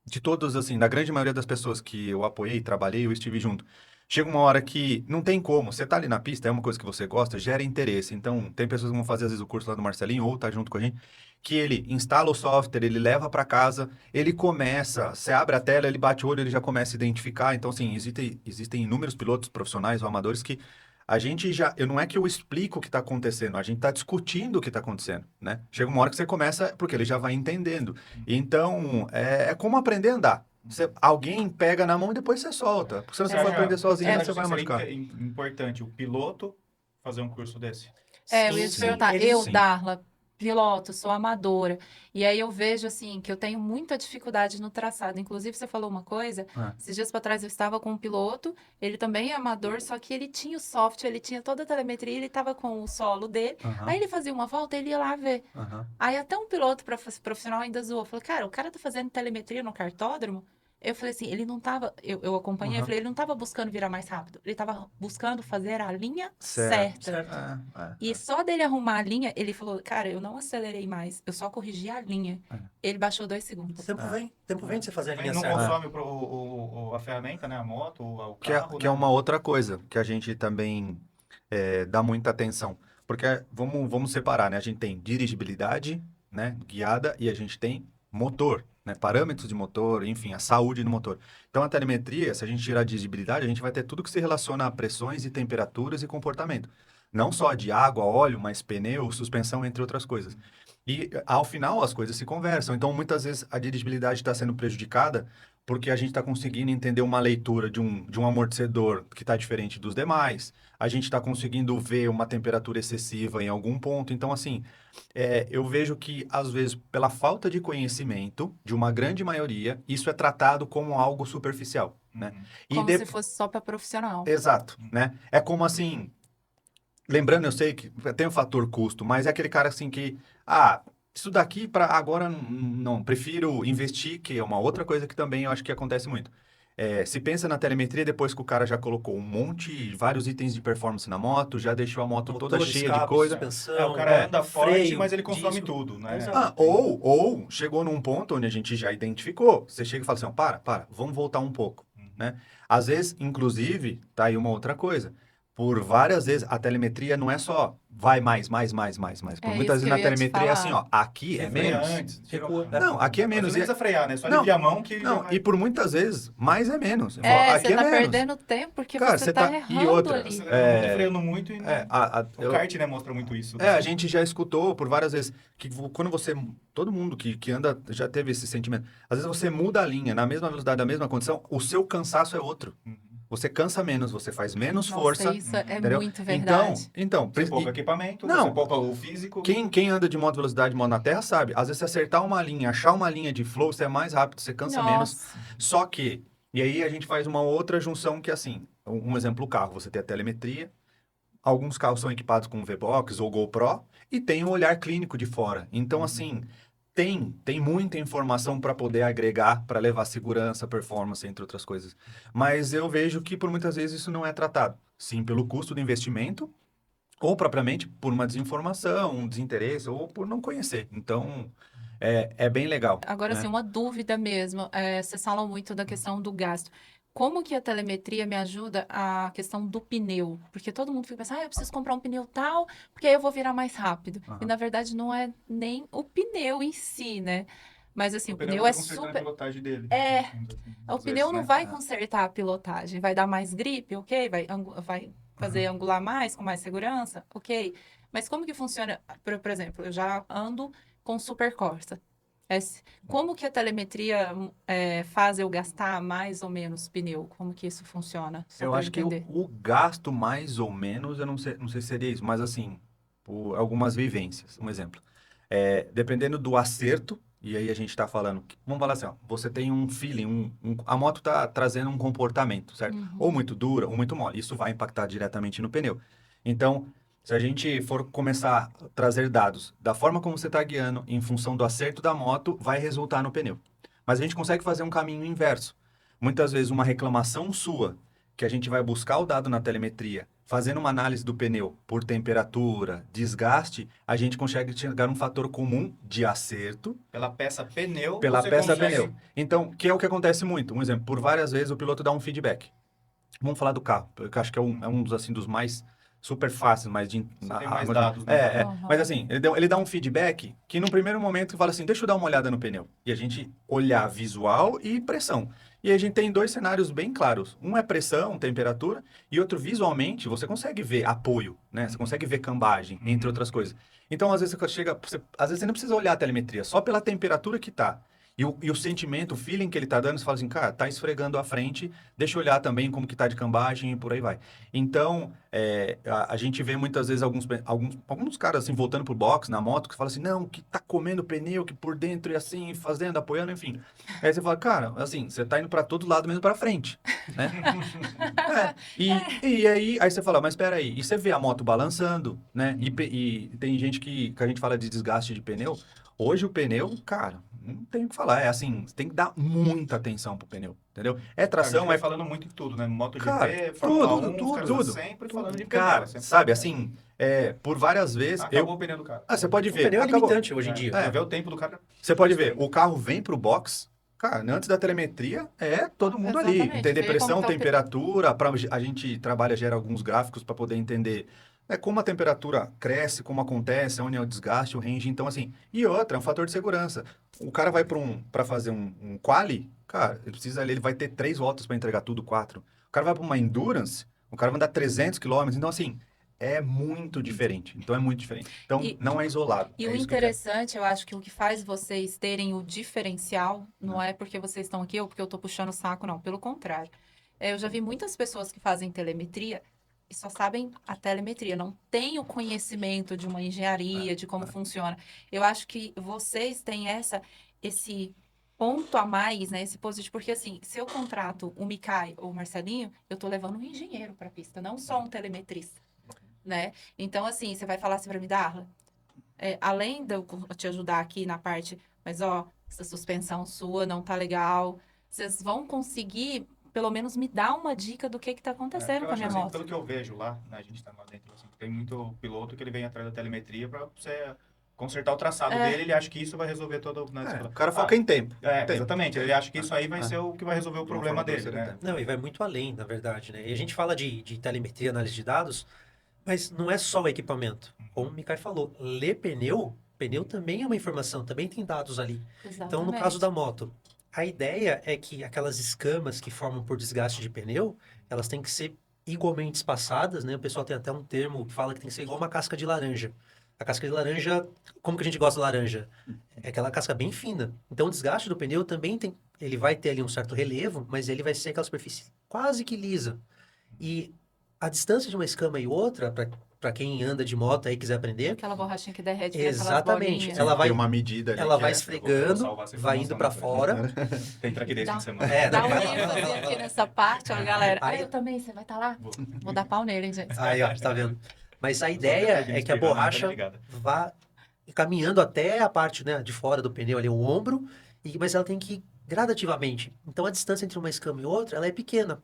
De todos, assim, da grande maioria das pessoas que eu apoiei, trabalhei, eu estive junto. Chega uma hora que não tem como, você tá ali na pista, é uma coisa que você gosta, gera interesse. Então, tem pessoas que vão fazer às vezes o curso lá do Marcelinho ou tá junto com a gente, que ele instala o software, ele leva para casa, ele começa, você abre a tela, ele bate o olho, ele já começa a identificar. Então, assim, existem inúmeros pilotos profissionais ou amadores que a gente já, não é que eu explico o que está acontecendo, a gente está discutindo o que está acontecendo, né? Chega uma hora que você começa, porque ele já vai entendendo. Então, é como aprender a andar. Alguém pega na mão e depois você solta. Porque senão você vai aprender sozinho, Você você vai acha que machucar. seria importante o piloto fazer um curso desse? Eu ia te Sim, perguntar, ele- eu, sim. Darla, piloto, sou amadora. E aí eu vejo, assim, que eu tenho muita dificuldade no traçado. Inclusive, você falou uma coisa, esses dias para trás eu estava com um piloto, ele também é amador, só que ele tinha o software, ele tinha toda a telemetria, ele estava com o solo dele. Aí ele fazia uma volta, ele ia lá ver. Aí até um piloto profissional ainda zoou. Falou, cara, o cara tá fazendo telemetria no cartódromo? Eu falei assim, ele não tava... Eu acompanhei, eu falei, ele não tava buscando virar mais rápido. Ele tava buscando fazer a linha certa. E só dele arrumar a linha, ele falou, cara, eu não acelerei mais, eu só corrigi a linha. Ele baixou 2 segundos. Tempo vem de você fazer a linha Não certa. consome a ferramenta, né? A moto, o carro, Que é uma outra coisa que a gente também dá muita atenção. Porque vamos separar, né? A gente tem dirigibilidade, né, guiada, e a gente tem motor, né? Parâmetros de motor, enfim, a saúde do motor. Então, a telemetria, se a gente tirar a dirigibilidade, a gente vai ter tudo que se relaciona a pressões e temperaturas e comportamento. Não só de água, óleo, mas pneu, suspensão, entre outras coisas. E, ao final, as coisas se conversam. Então, muitas vezes, a dirigibilidade está sendo prejudicada porque a gente está conseguindo entender uma leitura de um amortecedor que está diferente dos demais. A gente está conseguindo ver uma temperatura excessiva em algum ponto. Então, assim, eu vejo que, às vezes, pela falta de conhecimento de uma grande maioria, isso é tratado como algo superficial, né? Como se fosse só para profissional. Exato, né? É como assim... Lembrando, eu sei que tem o fator custo, mas é aquele cara assim que... isso daqui para agora não, prefiro investir, que é uma outra coisa que também eu acho que acontece muito. Se pensa na telemetria, depois que o cara já colocou vários itens de performance na moto, já deixou a moto toda Motores, cheia de cabos, coisa. suspensão, o cara anda forte, freio, mas ele consome disco. tudo, né? Exato. Ou chegou num ponto onde a gente já identificou. Você chega e fala assim, ó, para, vamos voltar um pouco, né? Às vezes, inclusive, tá aí uma outra coisa. Por várias vezes, a telemetria não é só vai mais. Por muitas vezes na telemetria é assim, ó, aqui é menos. Antes, Não, aqui é menos. Não precisa frear, né? Só Não, alivia a mão que... Não, e por muitas vezes, mais é menos. Você Você fala, aqui tá é menos. perdendo tempo porque Cara, você você tá tá- e errando outra, ali. Freando muito e... O kart, né, mostra muito isso. A gente já escutou por várias vezes que quando você... Todo mundo que anda já teve esse sentimento. Às vezes você muda a linha na mesma velocidade, na mesma condição, o seu cansaço é outro. Você cansa menos, você faz menos Nossa, força. isso é entendeu? muito verdade. Então, Você poupa equipamento, Não. você poupa o físico. quem anda de moto velocidade, moto na terra, sabe. Às vezes, você acertar uma linha, achar uma linha de flow, você é mais rápido, você cansa menos. Nossa. Só que, e aí a gente faz uma outra junção que, assim, um exemplo, o carro, você tem a telemetria, alguns carros são equipados com V-Box ou GoPro, e tem o olhar clínico de fora. Então, assim, tem muita informação para poder agregar, para levar segurança, performance, entre outras coisas. Mas eu vejo que, por muitas vezes, isso não é tratado. Sim, pelo custo do investimento, ou propriamente por uma desinformação, um desinteresse, ou por não conhecer. Então, é bem legal. Agora, né? assim, uma dúvida mesmo. Vocês falam muito da questão do gasto. Como que a telemetria me ajuda a questão do pneu? Porque todo mundo fica pensando, eu preciso comprar um pneu tal, porque aí eu vou virar mais rápido. E, na verdade, não é nem o pneu em si, né? Mas, assim, o pneu é super... A pilotagem dele. O pneu não vai consertar a pilotagem. Vai dar mais gripe, ok? Vai fazer angular mais, com mais segurança, ok? Mas como que funciona? Por exemplo, eu já ando com Super Corsa. Como que a telemetria faz eu gastar mais ou menos pneu? Como que isso funciona? Só Eu pra acho que entender. o gasto mais ou menos, eu não sei se seria isso, mas assim, por algumas vivências. Um exemplo. Dependendo do acerto, e aí a gente está falando, vamos falar assim, ó, você tem um feeling, a moto está trazendo um comportamento, certo? Ou muito dura, ou muito mole. Isso vai impactar diretamente no pneu. Então, se a gente for começar a trazer dados da forma como você está guiando, em função do acerto da moto, vai resultar no pneu. Mas a gente consegue fazer um caminho inverso. Muitas vezes uma reclamação sua, que a gente vai buscar o dado na telemetria, fazendo uma análise do pneu por temperatura, desgaste, a gente consegue chegar num fator comum de acerto. Pela peça pneu, Pela você peça consegue... pneu. Então, que é o que acontece muito. Um exemplo, por várias vezes o piloto dá um feedback. Vamos falar do carro, porque eu acho que é um dos, assim, dos mais super fáceis, mais de... Você tem mais dados, né? Mas assim, ele dá um feedback que no primeiro momento fala assim, deixa eu dar uma olhada no pneu. E a gente olhar visual e pressão. E a gente tem 2 cenários bem claros. Um é pressão, temperatura, e outro visualmente, você consegue ver apoio, né? Você consegue ver cambagem, entre outras coisas. Então, às vezes você às vezes você não precisa olhar a telemetria, só pela temperatura que tá. E o sentimento, o feeling que ele tá dando, você fala assim, cara, tá esfregando a frente, deixa eu olhar também como que tá de cambagem e por aí vai. Então, a gente vê muitas vezes alguns caras assim, voltando pro box, na moto, que falam assim, não, que tá comendo pneu, que por dentro e assim, fazendo, apoiando, enfim. Aí você fala, cara, assim, você tá indo pra todo lado, mesmo pra frente, né? E aí você fala, mas espera aí, e você vê a moto balançando, né? E tem gente que a gente fala de desgaste de pneu. Hoje o pneu, cara, não tem o que falar. É assim, você tem que dar muita atenção pro pneu, entendeu? É A gente tração, vai é. falando muito em tudo, né? Cara, MotoGP, Fórmula 1, tudo, os caras tudo, estão sempre falando de pneu. Cara, sempre sabe, falando. assim, por várias vezes. Acabou o pneu do cara. Você pode O ver. pneu é acabou. limitante hoje em dia. É, ver o tempo do cara. Você pode ver, o carro vem pro box, cara, antes da telemetria, todo mundo ali. Exatamente, Entender ver pressão, como tá o temperatura, a gente trabalha, gera alguns gráficos para poder entender como a temperatura cresce, como acontece, onde é o desgaste, o range. Então, assim, e outra, é um fator de segurança. O cara vai para fazer um quali, cara, ele vai ter 3 voltas para entregar tudo, 4. O cara vai para uma endurance, o cara vai andar 300 quilômetros. Então, assim, é muito diferente. Então, é muito diferente. Então, E- não é isolado. E é o isso que eu quero. interessante, eu acho que o que faz vocês terem o diferencial não é porque vocês estão aqui ou porque eu tô puxando o saco, não. Pelo contrário. Eu já vi muitas pessoas que fazem telemetria e só sabem a telemetria, não têm o conhecimento de uma engenharia, de como funciona. Eu acho que vocês têm esse ponto a mais, né? Esse positivo, porque assim, se eu contrato o Micai ou o Marcelinho, eu tô levando um engenheiro para a pista, não só um telemetrista, né? Então, assim, você vai falar assim para mim, Darla, além de eu te ajudar aqui na parte, mas ó, essa suspensão sua não tá legal, vocês vão conseguir, pelo menos, me dar uma dica do que tá acontecendo Eu com a acho minha assim, moto. pelo que eu vejo lá, né, a gente tá lá dentro, assim, tem muito piloto que ele vem atrás da telemetria pra você consertar o traçado dele, ele acha que isso vai resolver todo, né, você fala, O cara foca em tempo. Tempo. exatamente, ele acha que isso aí vai ser o que vai resolver o De uma problema forma dele, terceira né? tempo. Não, e vai muito além, na verdade, né? E a gente fala de telemetria, análise de dados, mas não é só o equipamento. Como o Micai falou, ler pneu também é uma informação, também tem dados ali. Então, no caso da moto, a ideia é que aquelas escamas que formam por desgaste de pneu, elas têm que ser igualmente espaçadas, né? O pessoal tem até um termo que fala que tem que ser igual uma casca de laranja. A casca de laranja, como que a gente gosta de laranja? É aquela casca bem fina. Então, o desgaste do pneu também ele vai ter ali um certo relevo, mas ele vai ser aquela superfície quase que lisa. E a distância de uma escama e outra, para quem anda de moto aí e quiser aprender, Aquela borrachinha que derrete, vira aquelas exatamente. bolinhas. Ela vai, Tem uma medida ali ela que vai é- esfregando, salvar essa vai informação indo para depois. fora. Tem traquidez Dá- fim de semana. É, Dá um não, ênfase aqui nessa parte, ó, galera. Aí- Eu também, você vai estar lá? Vou dar pau nele, hein, gente. Aí, ó, tá vendo? Mas a ideia é que a Espirrando, borracha tá ligado? vá caminhando até a parte, né, de fora do pneu ali, o ombro, mas ela tem que ir gradativamente. Então a distância entre uma escama e outra, ela é pequena.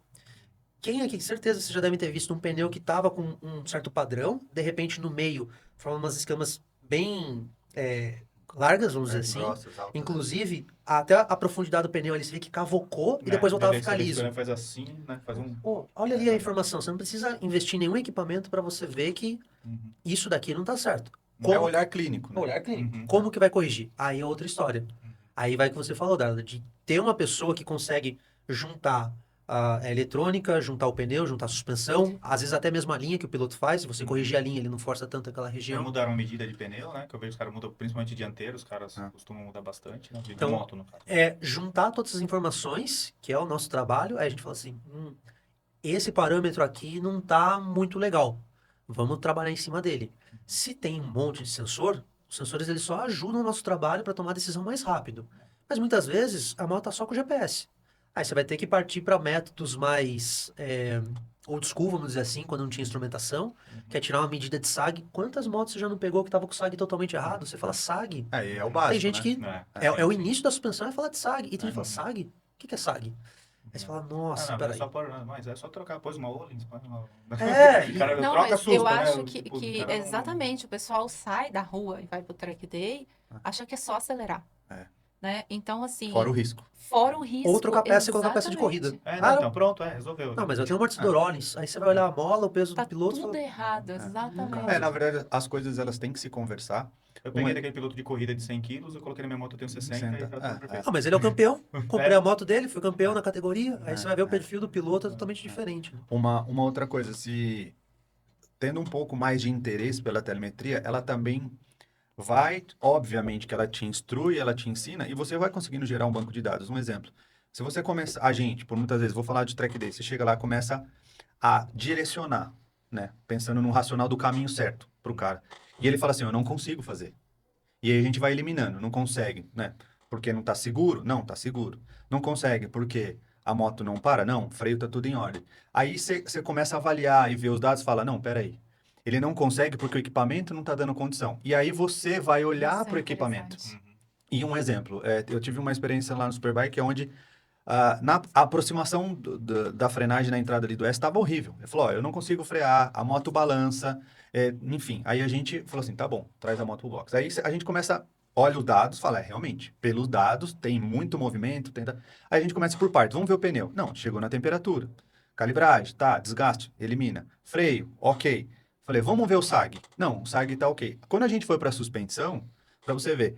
Quem aqui, certeza, vocês já devem ter visto um pneu que estava com um certo padrão, de repente no meio forma umas escamas bem largas, vamos dizer assim. grossas, altas. Inclusive, até a profundidade do pneu ali, você vê que cavocou e depois voltava a ficar liso. Faz assim, né? Faz um... Pô, olha ali a informação, você não precisa investir em nenhum equipamento para você ver que isso daqui não está certo. É olhar clínico, né? Olhar clínico. Uhum. Como que vai corrigir? Aí é outra história. Aí vai o que você falou, Dada, de ter uma pessoa que consegue juntar a eletrônica, juntar o pneu, juntar a suspensão, às vezes até mesmo a linha que o piloto faz, se você corrigir a linha, ele não força tanto aquela Já região. mudaram a medida de pneu, né? Que eu vejo os caras mudam, principalmente dianteiro, os caras Ah. costumam mudar bastante, né? De Então, moto, no caso. É juntar todas essas informações, que é o nosso trabalho, aí a gente fala assim, esse parâmetro aqui não tá muito legal, vamos trabalhar em cima dele. Se tem um monte de sensor, os sensores eles só ajudam o nosso trabalho para tomar a decisão mais rápido. Mas muitas vezes a moto tá só com o GPS. Aí você vai ter que partir para métodos mais old school, vamos dizer assim, quando não tinha instrumentação, que é tirar uma medida de SAG. Quantas motos você já não pegou que tava com o SAG totalmente errado? Você fala SAG. Aí é o básico, Tem gente né? que é o início da suspensão é falar de SAG. E tem gente que fala SAG? O que é SAG? Aí você fala, nossa, não, peraí. mas é só trocar, pôs uma Olins, põe uma... É, O cara Não, troca mas susto, eu né? acho Tipo, que o cara não- exatamente, o pessoal sai da rua e vai pro track day, acha que é só acelerar. É. Né? Então, assim, Fora o risco. fora o risco. Ou trocar peça e colocar peça de exatamente. corrida. É, Ah, não, então, pronto, resolveu. Não, mas eu tenho um amortecedor Rollins. Aí você vai olhar a mola, o peso Tá do piloto. tudo Fala, errado, exatamente. Na verdade, as coisas elas têm que se conversar. Eu peguei daquele piloto de corrida de 100 quilos, eu coloquei na minha moto, eu tenho 60 e 60. tá tudo perfeito. ah, mas ele é o campeão. Comprei a moto dele, fui campeão na categoria. Aí você vai ver o perfil do piloto é totalmente diferente. Né? Uma outra coisa, se tendo um pouco mais de interesse pela telemetria, ela também obviamente que ela te instrui, ela te ensina, e você vai conseguindo gerar um banco de dados. Um exemplo, se você começa, a gente, por muitas vezes, vou falar de track day, você chega lá e começa a direcionar, né? Pensando no racional do caminho certo pro cara. E ele fala assim, eu não consigo fazer. E aí a gente vai eliminando, não consegue, né? Porque não tá seguro? Não, tá seguro. Não consegue, porque a moto não para? Não, o freio tá tudo em ordem. Aí você começa a avaliar e ver os dados e fala, não, peraí. Ele não consegue porque o equipamento não tá dando condição. E aí você vai olhar Isso é para o equipamento. interessante. E um exemplo, eu tive uma experiência lá no Superbike, onde na aproximação da frenagem na entrada ali do S estava horrível. Ele falou, ó, eu não consigo frear, a moto balança, enfim. Aí a gente falou assim, tá bom, traz a moto pro box. Aí a gente começa, olha os dados, fala, realmente, pelos dados tem muito movimento, Aí a gente começa por partes, vamos ver o pneu. Não, chegou na temperatura. Calibragem, tá, desgaste, elimina. Freio, ok. Falei, vamos ver o SAG. Não, o SAG tá ok. Quando a gente foi para suspensão, para você ver,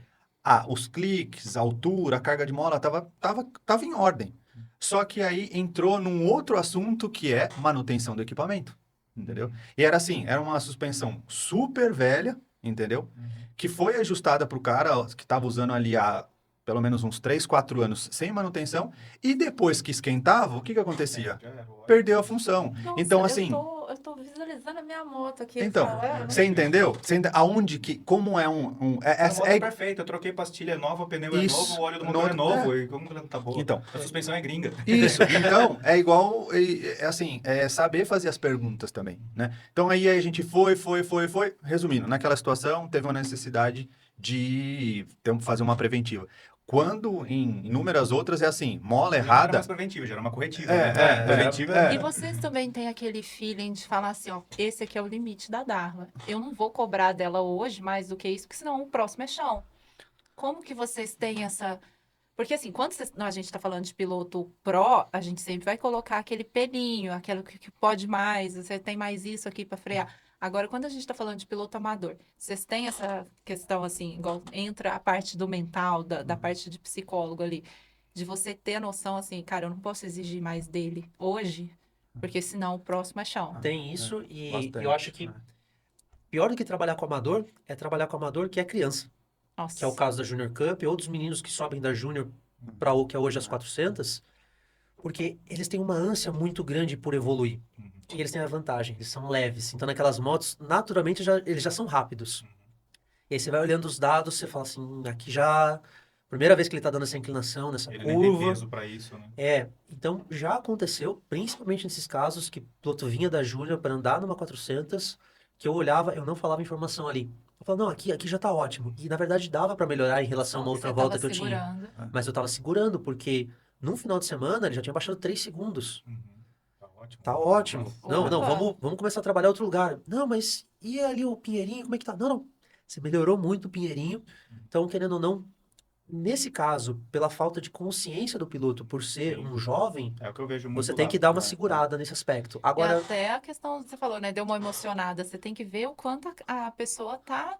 os cliques, a altura, a carga de mola tava em ordem. Só que aí entrou num outro assunto que é manutenção do equipamento, entendeu? E era assim, era uma suspensão super velha, entendeu? Que foi ajustada para o cara que estava usando ali há pelo menos uns 3, 4 anos sem manutenção, e depois que esquentava, o que acontecia? Já era o óleo. Perdeu a função. Nossa, Então, assim... eu tô visualizando a minha moto aqui. Então, falando. você entendeu? Aonde que, como é A moto é perfeita, eu troquei pastilha nova, o pneu Isso. é novo, o óleo do motor é No- novo, e como ela tá boa? Então. A suspensão é gringa. Isso, então, é igual, assim, saber fazer as perguntas também, né? Então, aí a gente foi, resumindo, naquela situação, teve uma necessidade de fazer uma preventiva. Quando, em inúmeras outras, é assim, mola Não era errada... mais preventiva, já era uma corretiva, É, né? Preventiva E vocês também têm aquele feeling de falar assim, ó, esse aqui é o limite da Darla. Eu não vou cobrar dela hoje mais do que isso, porque senão o próximo é chão. Como que vocês têm essa... Porque assim, quando a gente tá falando de piloto pró, a gente sempre vai colocar aquele pelinho, aquilo que pode mais, você tem mais isso aqui para frear. Agora, quando a gente tá falando de piloto amador, vocês têm essa questão assim, igual entra a parte do mental, da parte de psicólogo ali, de você ter a noção assim, cara, eu não posso exigir mais dele hoje, porque senão o próximo é chão. Tem isso e bastante, eu acho que pior do que trabalhar com amador é trabalhar com amador que é criança. Nossa. Que é o caso da Junior Cup, ou dos meninos que sobem da Junior para o que é hoje as 400, porque eles têm uma ânsia muito grande por evoluir. E eles têm a vantagem, eles são leves. Então, naquelas motos, naturalmente, eles já são rápidos. E aí você vai olhando os dados, você fala assim, aqui já... Primeira vez que ele tá dando essa inclinação, nessa Ele nem tem curva. peso pra isso, né? Então já aconteceu, principalmente nesses casos, que o piloto vinha da Júnior para andar numa 400, que eu olhava, eu não falava informação ali. Eu falava, não, aqui já tá ótimo. E na verdade dava para melhorar em relação a uma outra Você volta tava que eu tinha. segurando. Mas eu tava segurando, porque num final de semana ele já tinha baixado 3 segundos. Tá ótimo. Tá ótimo. Não, Opa. vamos começar a trabalhar em outro lugar. Não, mas e ali o Pinheirinho, como é que tá? Não, você melhorou muito o Pinheirinho. Então, querendo ou não, nesse caso, pela falta de consciência do piloto, por ser um jovem, É o que eu vejo muito você tem lá. que dar uma segurada nesse aspecto. Agora, E até a questão que você falou, né? Deu uma emocionada. Você tem que ver o quanto a pessoa tá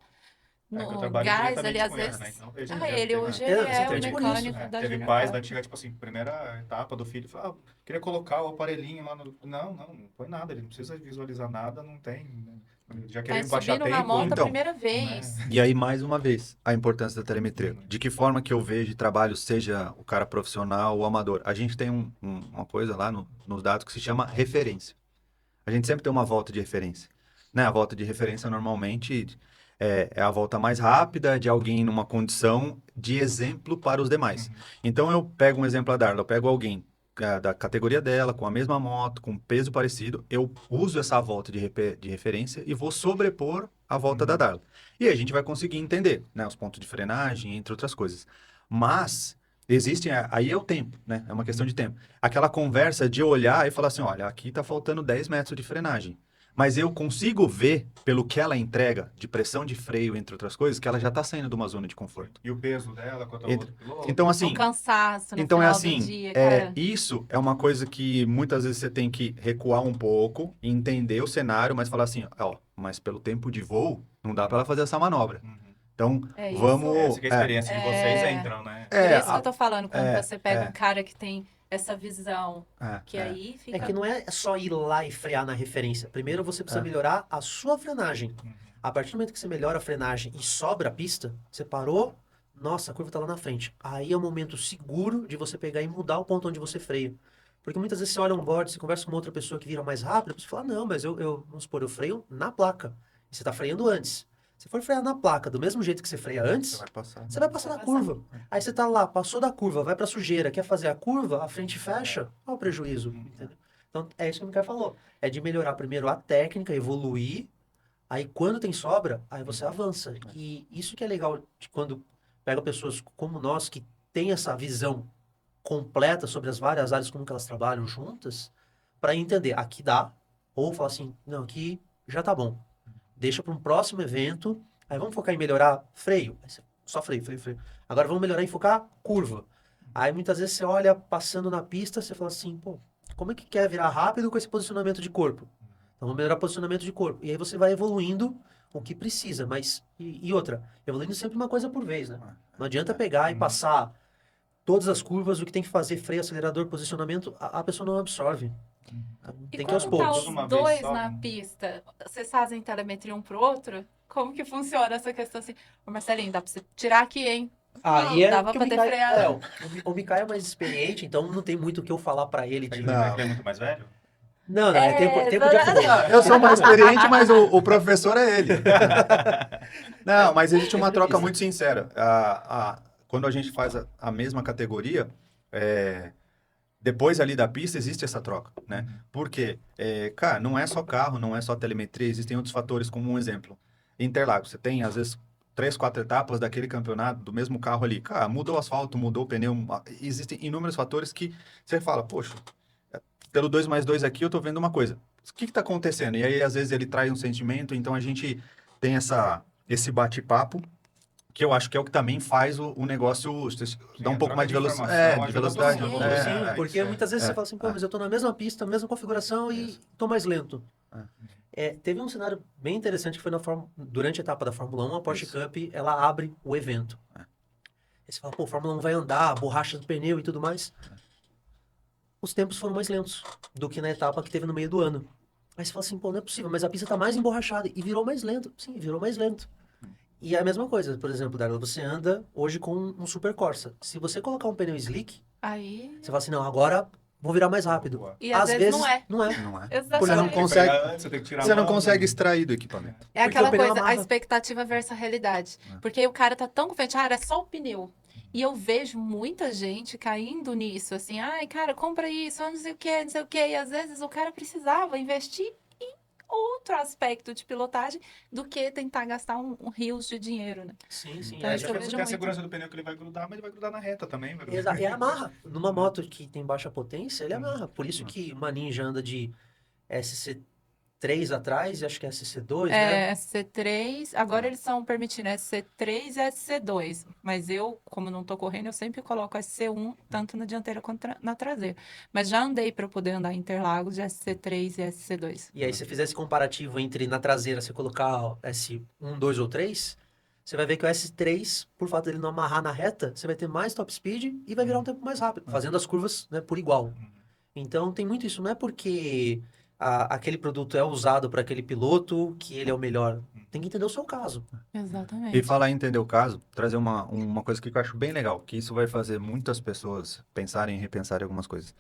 É que eu no trabalho gás diretamente ali, às com ele, vezes. né? Então, ele Ele já hoje tem, ele você é o entende por mecânico né? da Teve Junior pais Cup. da antiga, tipo assim, primeira etapa do filho, falou, queria colocar o aparelhinho lá no... Não põe nada, ele não precisa visualizar nada, não tem... né? Já Tá querendo baixar subindo na tempo... moto a Então, primeira vez. E aí, mais uma vez, a importância da telemetria. De que forma que eu vejo de trabalho, seja o cara profissional ou amador. A gente tem uma coisa lá nos dados que se chama referência. A gente sempre tem uma volta de referência. Né? A volta de referência, normalmente, é a volta mais rápida de alguém numa condição de exemplo para os demais. Então, eu pego um exemplo a Darla, eu pego alguém da categoria dela, com a mesma moto, com peso parecido, eu uso essa volta de referência e vou sobrepor a volta da Darla. E aí a gente vai conseguir entender, né, os pontos de frenagem, entre outras coisas. Mas existem, aí é o tempo, né? É uma questão de tempo. Aquela conversa de olhar e falar assim, olha, aqui tá faltando 10 metros de frenagem. Mas eu consigo ver, pelo que ela entrega, de pressão de freio, entre outras coisas, que ela já tá saindo de uma zona de conforto. E o peso dela contra o Então- outro piloto. Então, O assim, cansaço no então final é assim, do dia, cara. isso é uma coisa que muitas vezes você tem que recuar um pouco, entender o cenário, mas falar assim, ó, mas pelo tempo de voo, não dá para ela fazer essa manobra. Então, É isso. vamos... Essa que é a experiência de vocês É. entram, né? Por isso que eu tô falando, quando é, você pega é. um cara que tem essa visão, que é. aí fica... é que não é só ir lá e frear na referência. Primeiro você precisa melhorar a sua frenagem. A partir do momento que você melhora a frenagem e sobra a pista, você parou, nossa, a curva tá lá na frente. Aí é o momento seguro de você pegar e mudar o ponto onde você freia. Porque muitas vezes você olha um board, você conversa com uma outra pessoa que vira mais rápido, você fala, não, mas vamos supor, eu freio na placa. E você tá freando antes. Se for frear na placa do mesmo jeito que você freia antes, Você vai passar. você vai passar na curva. Aí você tá lá, passou da curva, vai pra sujeira, quer fazer a curva, a frente fecha, olha o prejuízo. Entendeu? Então, é isso que o Michael falou. É de melhorar primeiro a técnica, evoluir, aí quando tem sobra, aí você avança. E isso que é legal de quando pega pessoas como nós, que tem essa visão completa sobre as várias áreas, como que elas trabalham juntas, para entender, aqui dá, ou falar assim, não, aqui já tá bom. Deixa para um próximo evento, aí vamos focar em melhorar freio. Aí só freio, freio, freio. Agora vamos melhorar em focar curva. Aí muitas vezes você olha passando na pista, você fala assim, pô, como é que quer virar rápido com esse posicionamento de corpo? Então vamos melhorar o posicionamento de corpo. E aí você vai evoluindo o que precisa, mas... E outra, evoluindo sempre uma coisa por vez, né? Não adianta pegar e passar todas as curvas, o que tem que fazer, freio, acelerador, posicionamento, a pessoa não absorve. Então, E tem que ir aos quando tá poucos. os Uma vez dois só, na né? pista, vocês fazem telemetria um pro outro? Como que funciona essa questão assim? Ô, Marcelinho, dá pra você tirar aqui, hein? Aí é Dava que o pra ter Micai, freado. o Micai é mais experiente, então não tem muito o que eu falar pra ele. Ele De... Não. é muito mais velho? Não, é tempo de evolução. Eu sou mais experiente, mas o professor é ele. Não, mas existe uma troca muito sincera. Quando a gente faz a mesma categoria, depois ali da pista existe essa troca, né? Porque, cara, não é só carro, não é só telemetria, existem outros fatores, como um exemplo. Interlagos, você tem, às vezes, 3, 4 etapas daquele campeonato, do mesmo carro ali. Cara, mudou o asfalto, mudou o pneu, existem inúmeros fatores que você fala, poxa, pelo 2 mais 2 aqui eu tô vendo uma coisa. O que que tá acontecendo? E aí, às vezes, ele traz um sentimento, então a gente tem esse bate-papo, que eu acho que é o que também faz o negócio dar um a pouco troca mais de de velocidade. informação De ajuda velocidade. todo mundo, É, Sim, porque muitas vezes você fala assim, pô, mas eu tô na mesma pista, mesma configuração e tô mais lento. Teve um cenário bem interessante que foi durante a etapa da Fórmula 1, a Porsche Isso. Cup, ela abre o evento. Aí você fala, pô, a Fórmula 1 vai andar, borracha do pneu e tudo mais. Os tempos foram mais lentos do que na etapa que teve no meio do ano. Aí você fala assim, pô, não é possível, mas a pista tá mais emborrachada e virou mais lento. Sim, virou mais lento. E é a mesma coisa, por exemplo, Darla, você anda hoje com um Super Corsa. Se você colocar um pneu slick, Aí. você fala assim, não, agora vou virar mais rápido. Boa. E às vezes não é. Não é. Não é. Exatamente. Você não Tem que consegue, pegar antes, você tem que tirar você a não mão, consegue né? extrair do equipamento. É Porque aquela o pneu coisa, a amarra. expectativa versus a realidade. Porque aí o cara tá tão confiante, era só o pneu. E eu vejo muita gente caindo nisso, assim, ai, cara, compra isso, não sei o quê, não sei o quê. E às vezes o cara precisava investir em outro aspecto de pilotagem do que tentar gastar rios de dinheiro, né? Sim, sim. Então, É, isso Acho eu que vejo tem a muito. segurança do pneu que ele vai grudar, mas ele vai grudar na reta também. Vai grudar. Exato. E amarra. Numa moto que tem baixa potência, ele amarra. Por isso que uma Ninja anda de SC3 atrás, e acho que é SC2, né? É, SC3, agora eles estão permitindo SC3 e SC2, mas eu, como não tô correndo, eu sempre coloco SC1, tanto na dianteira quanto na traseira. Mas já andei para poder andar em Interlagos de SC3 e SC2. E aí, se você fizer esse comparativo entre na traseira você colocar o S1, 2 ou 3, você vai ver que o S3, por fato dele não amarrar na reta, você vai ter mais top speed e vai virar um tempo mais rápido, fazendo as curvas, né, por igual. Então tem muito isso, não é porque aquele produto é usado para aquele piloto que ele é o melhor. Tem que entender o seu caso. Exatamente. E falar em entender o caso, trazer uma coisa que eu acho bem legal, que isso vai fazer muitas pessoas pensarem e repensarem algumas coisas.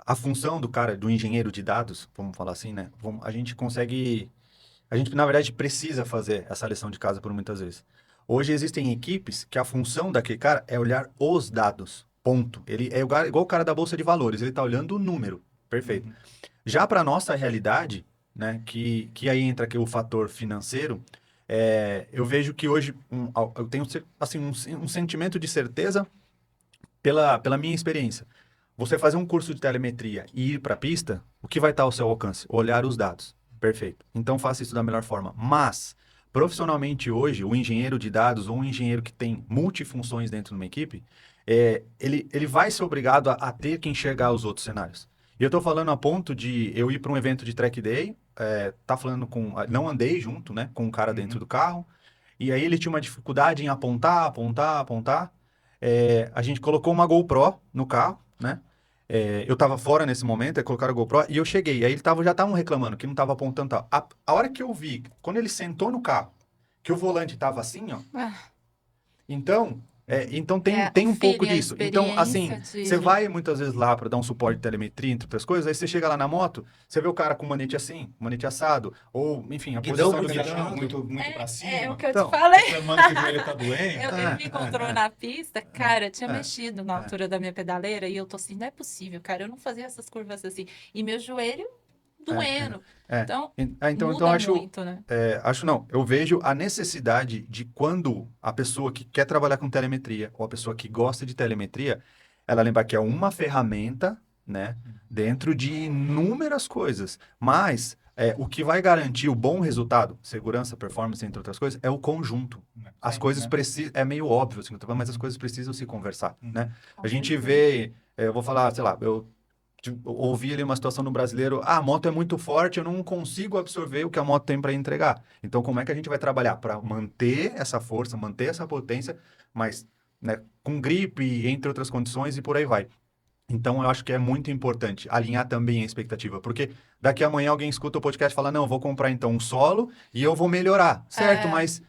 A função do cara, do engenheiro de dados, vamos falar assim, né? A gente, na verdade, precisa fazer essa lição de casa por muitas vezes. Hoje existem equipes que a função daquele cara é olhar os dados, ponto. Ele é igual o cara da Bolsa de Valores, ele está olhando o número, perfeito. Já para nossa realidade, né, que aí entra aqui o fator financeiro, eu vejo que hoje eu tenho assim, um sentimento de certeza pela minha experiência. Você fazer um curso de telemetria e ir para a pista, o que vai estar ao seu alcance? Olhar os dados. Perfeito. Então faça isso da melhor forma. Mas, profissionalmente hoje, o engenheiro de dados ou um engenheiro que tem multifunções dentro de uma equipe, ele vai ser obrigado a ter que enxergar os outros cenários. E eu estou falando a ponto de eu ir para um evento de track day, não andei junto, né, com um cara dentro do carro, e aí ele tinha uma dificuldade em apontar. A gente colocou uma GoPro no carro, né? eu tava fora nesse momento, aí colocaram a GoPro, e eu cheguei. Aí já estavam reclamando que não tava apontando tal. A hora que eu vi, quando ele sentou no carro, que o volante tava assim, ó. Ah, Então tem, o tem um pouco feeling, a disso. Então, assim, experiência você de... vai muitas vezes lá para dar um suporte de telemetria, entre outras coisas, aí você chega lá na moto, você vê o cara com manete assim, manete assado, ou, enfim, a Guidão posição do muito guidão. fechado. Muito pra cima. É o que eu Então, te falei. Reclamando que o joelho tá doendo. Ele me encontrou na pista, cara, tinha é, mexido na altura da minha pedaleira e eu tô assim, não é possível, cara, eu não fazia essas curvas assim. E meu joelho doendo. É. Então, Então muda acho, muito, né? acho não, eu vejo a necessidade de quando a pessoa que quer trabalhar com telemetria, ou a pessoa que gosta de telemetria, ela lembrar que é uma ferramenta, né, dentro de inúmeras coisas, mas o que vai garantir o bom resultado, segurança, performance, entre outras coisas, é o conjunto. As Sempre, coisas né? precisam, é meio óbvio, assim, que eu tô falando, mas as coisas precisam se conversar, né? Com A gente certeza. vê, eu vou falar, sei lá, eu ouvi ali uma situação no brasileiro, a moto é muito forte, eu não consigo absorver o que a moto tem para entregar. Então, como é que a gente vai trabalhar para manter essa força, manter essa potência, mas, né, com gripe, entre outras condições e por aí vai. Então, eu acho que é muito importante alinhar também a expectativa, porque daqui a amanhã alguém escuta o podcast e fala, não, eu vou comprar então um solo e eu vou melhorar, certo? É. Mas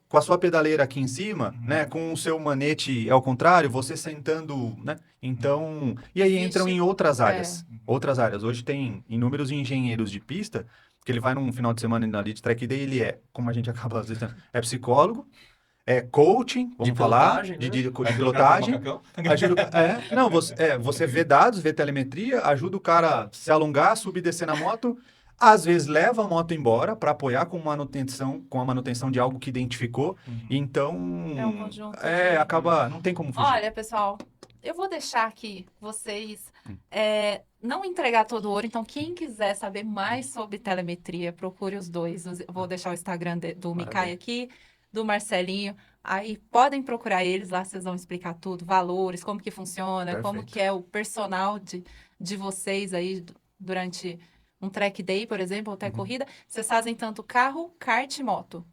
com a sua pedaleira aqui em cima, né, com o seu manete ao contrário, você sentando, né? Então, e aí entram Existe- em outras áreas. Hoje tem inúmeros engenheiros de pista que ele vai num final de semana ali de track day, ele como a gente acaba às vezes, é psicólogo, é coaching, vamos De falar, pilotagem, de, né? de, de Vai trocar pilotagem. macacão? Ajuda, não, você vê dados, vê telemetria, ajuda o cara a se alongar, subir e descer na moto. Às vezes leva a moto embora para apoiar com a manutenção de algo que identificou. Então, É um conjunto de... acaba, não tem como fugir. Olha, pessoal, eu vou deixar aqui vocês não entregar todo o ouro. Então, quem quiser saber mais sobre telemetria, procure os dois. Eu vou deixar o Instagram do Mikai Maravilha. aqui, do Marcelinho. Aí podem procurar eles lá, vocês vão explicar tudo, valores, como que funciona, como Perfeito. que é o personal de vocês aí durante um track day, por exemplo, ou até corrida. Vocês fazem tanto carro, kart e moto.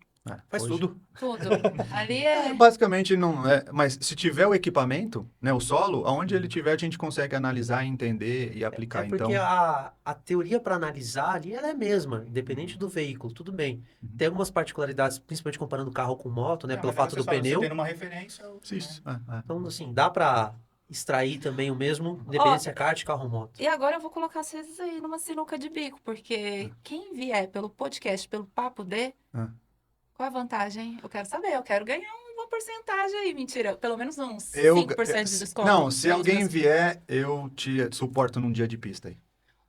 Faz Hoje. tudo. Tudo. Ali é... Basicamente não é, mas se tiver o equipamento, né, o solo, aonde ele tiver, a gente consegue analisar, entender e aplicar. É porque Então, a teoria para analisar ali ela é a mesma, independente do veículo, tudo bem. Tem algumas particularidades, principalmente comparando carro com moto, né? Pelo fato do pneu. Você tendo uma referência... isso. Então, assim, dá para extrair também o mesmo, independente se é kart, carro ou moto. E agora eu vou colocar vocês aí numa sinuca de bico, porque quem vier pelo podcast, pelo Papo D, Ah. qual a vantagem? Eu quero saber, eu quero ganhar uma porcentagem aí. Mentira, pelo menos uns Eu, 5% de desconto. não, se pelos alguém meus- vier, eu te suporto num dia de pista aí.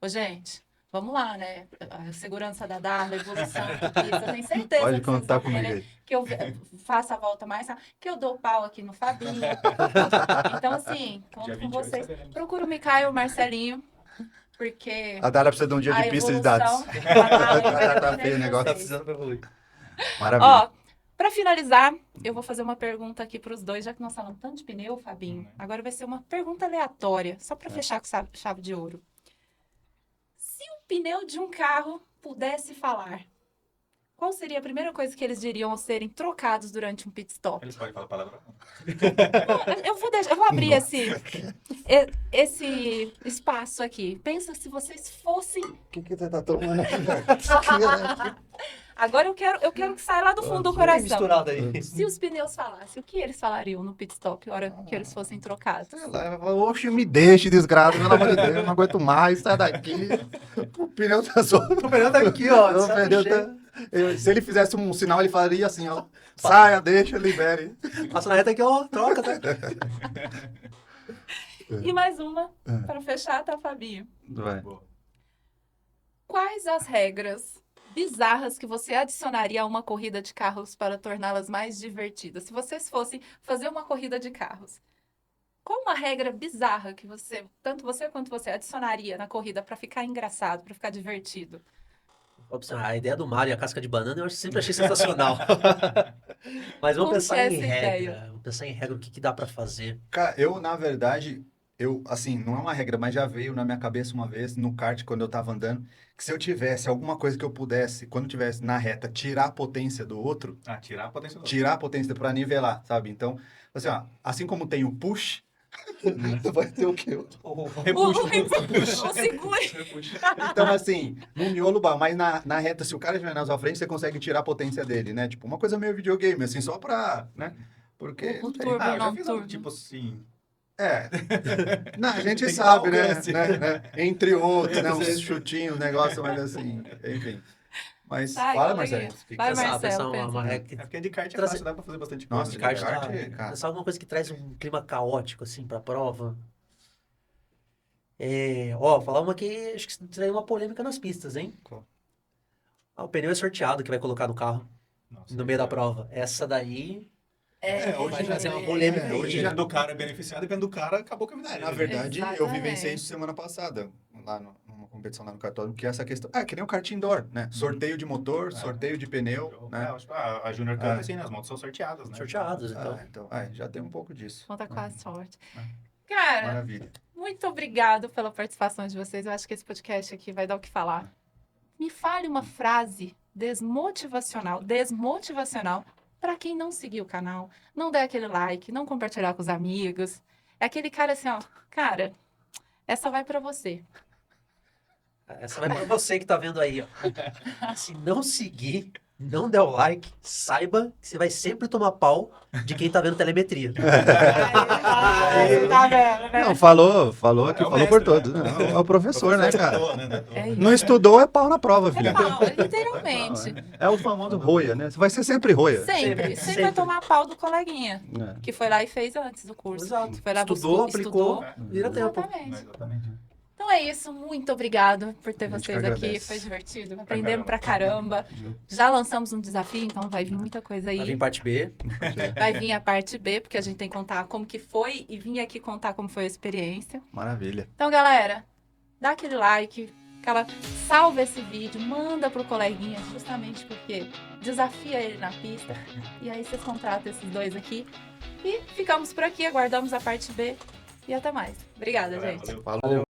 Ô, gente, vamos lá, né? A segurança da Darla, a evolução da pista, eu tenho certeza Pode que vocês contar vão comigo querer aí. que eu faça a volta mais rápido, que eu dou pau aqui no Fabinho. Então, assim, Dia conto com 28 vocês. saberemos. Procura o Micael e o Marcelinho, porque A Dara precisa de um dia a de pista de evolução... dados. Tá feio o negócio. Tá precisando pra evoluir. Maravilha. Ó, pra finalizar, eu vou fazer uma pergunta aqui pros dois, já que nós falamos tanto de pneu, Fabinho. Agora vai ser uma pergunta aleatória, só pra fechar com chave de ouro. Se um pneu de um carro pudesse falar, qual seria a primeira coisa que eles diriam ao serem trocados durante um pit stop? Eles podem falar palavrão? Eu vou abrir esse espaço aqui. Pensa se vocês fossem. O que você tá tomando aqui? Agora eu quero que saia lá do fundo do Tem coração. misturado aí. Se os pneus falassem, o que eles falariam no pit stop na hora que eles fossem trocados? Oxe, me deixe, desgraça, pelo amor de Deus, eu não aguento mais, sai daqui. O pneu tá solto. O pneu tá aqui, ó. O pneu se ele fizesse um sinal, ele falaria assim, ó. Saia, deixa, libere. Passa na reta aqui, ó. Troca, tá? E mais uma, para fechar, tá, Fabinho? Vai. Quais as regras bizarras que você adicionaria a uma corrida de carros para torná-las mais divertidas? Se vocês fossem fazer uma corrida de carros, qual uma regra bizarra que tanto você quanto você, adicionaria na corrida para ficar engraçado, para ficar divertido? A ideia do Mario e a casca de banana eu sempre achei sensacional. Mas vamos Como pensar que é em essa regra. ideia? Vamos pensar em regra, o que dá pra fazer. Cara, na verdade, assim, não é uma regra, mas já veio na minha cabeça uma vez, no kart, quando eu tava andando, que se eu tivesse alguma coisa que eu pudesse, quando eu tivesse na reta, tirar a potência do outro, Ah, tirar a potência do outro. tirar a potência para nivelar, sabe? Então, assim, ó, assim como tem o push, Vai ter o quê? O segure. Então, assim, no miolo, mas na reta, se o cara estiver na sua frente, você consegue tirar a potência dele, né? Tipo, uma coisa meio videogame, assim, só pra, né? Porque... O turbo, Ah, eu já não, fiz turbo. tipo assim. É. Não, a gente Tem que sabe, dar né? alcance. né? Entre outros, né? Uns chutinhos, um negócio, mas assim, enfim. Mas Ai, fala, coleguinha. Marcelo. que Vai, você sabe? Marcelo, Essa é uma pensa. regra que É porque de kart é Trazer- fácil, dá pra fazer bastante Nossa, coisa. de kart, kart, tá, cara. sabe alguma coisa que traz um clima caótico, assim, pra prova? Falar uma que acho que traiu uma polêmica nas pistas, hein? Qual? O pneu é sorteado que vai colocar no carro, Nossa, no meio da prova. Essa daí hoje vai já trazer uma polêmica aí. hoje já do cara é beneficiado e vendo do cara acabou com a vida dele. Na verdade, eu Exatamente. vivenciei isso semana passada, lá numa competição lá no cartódromo, que é essa questão. É, que nem o kart indoor, né? Sorteio de motor, sorteio de pneu, né? Acho que a Junior Cup, assim, né? As motos são sorteadas, né? Sorteados, então. Então, já tem um pouco disso. Conta com a sorte. É. Cara, Maravilha. muito obrigado pela participação de vocês. Eu acho que esse podcast aqui vai dar o que falar. Me fale uma frase desmotivacional para quem não seguir o canal, não der aquele like, não compartilhar com os amigos. É aquele cara assim, ó, cara, essa vai para você. Essa vai pra você que tá vendo aí, ó. Se não seguir, não der o like, saiba que você vai sempre tomar pau de quem tá vendo telemetria. Tá vendo, né? Não, falou aqui, É o falou mestre, por todos. né? Não, é o professor, né, cara? É isso. Não estudou, é pau na prova, É filha. pau, literalmente. É o famoso roia, né? Você vai ser sempre roia. Sempre Sempre. vai tomar pau do coleguinha, É. que foi lá e fez antes do curso. Exato. Foi lá, Estudou, buscou, aplicou, estudou. vira tempo. Exatamente. Exatamente. Então é isso, muito obrigado por ter A gente vocês que aqui, agradece. foi divertido, aprendemos pra caramba. Já lançamos um desafio, então vai vir muita coisa Vai vir aí. parte B. Vai vir a parte B, porque a gente tem que contar como que foi e vim aqui contar como foi a experiência. Maravilha. Então, galera, dá aquele like, salva esse vídeo, manda pro coleguinha, justamente porque desafia ele na pista. E aí vocês contratam esses dois aqui. E ficamos por aqui, aguardamos a parte B. E até mais. Obrigada, gente. Valeu. Falou.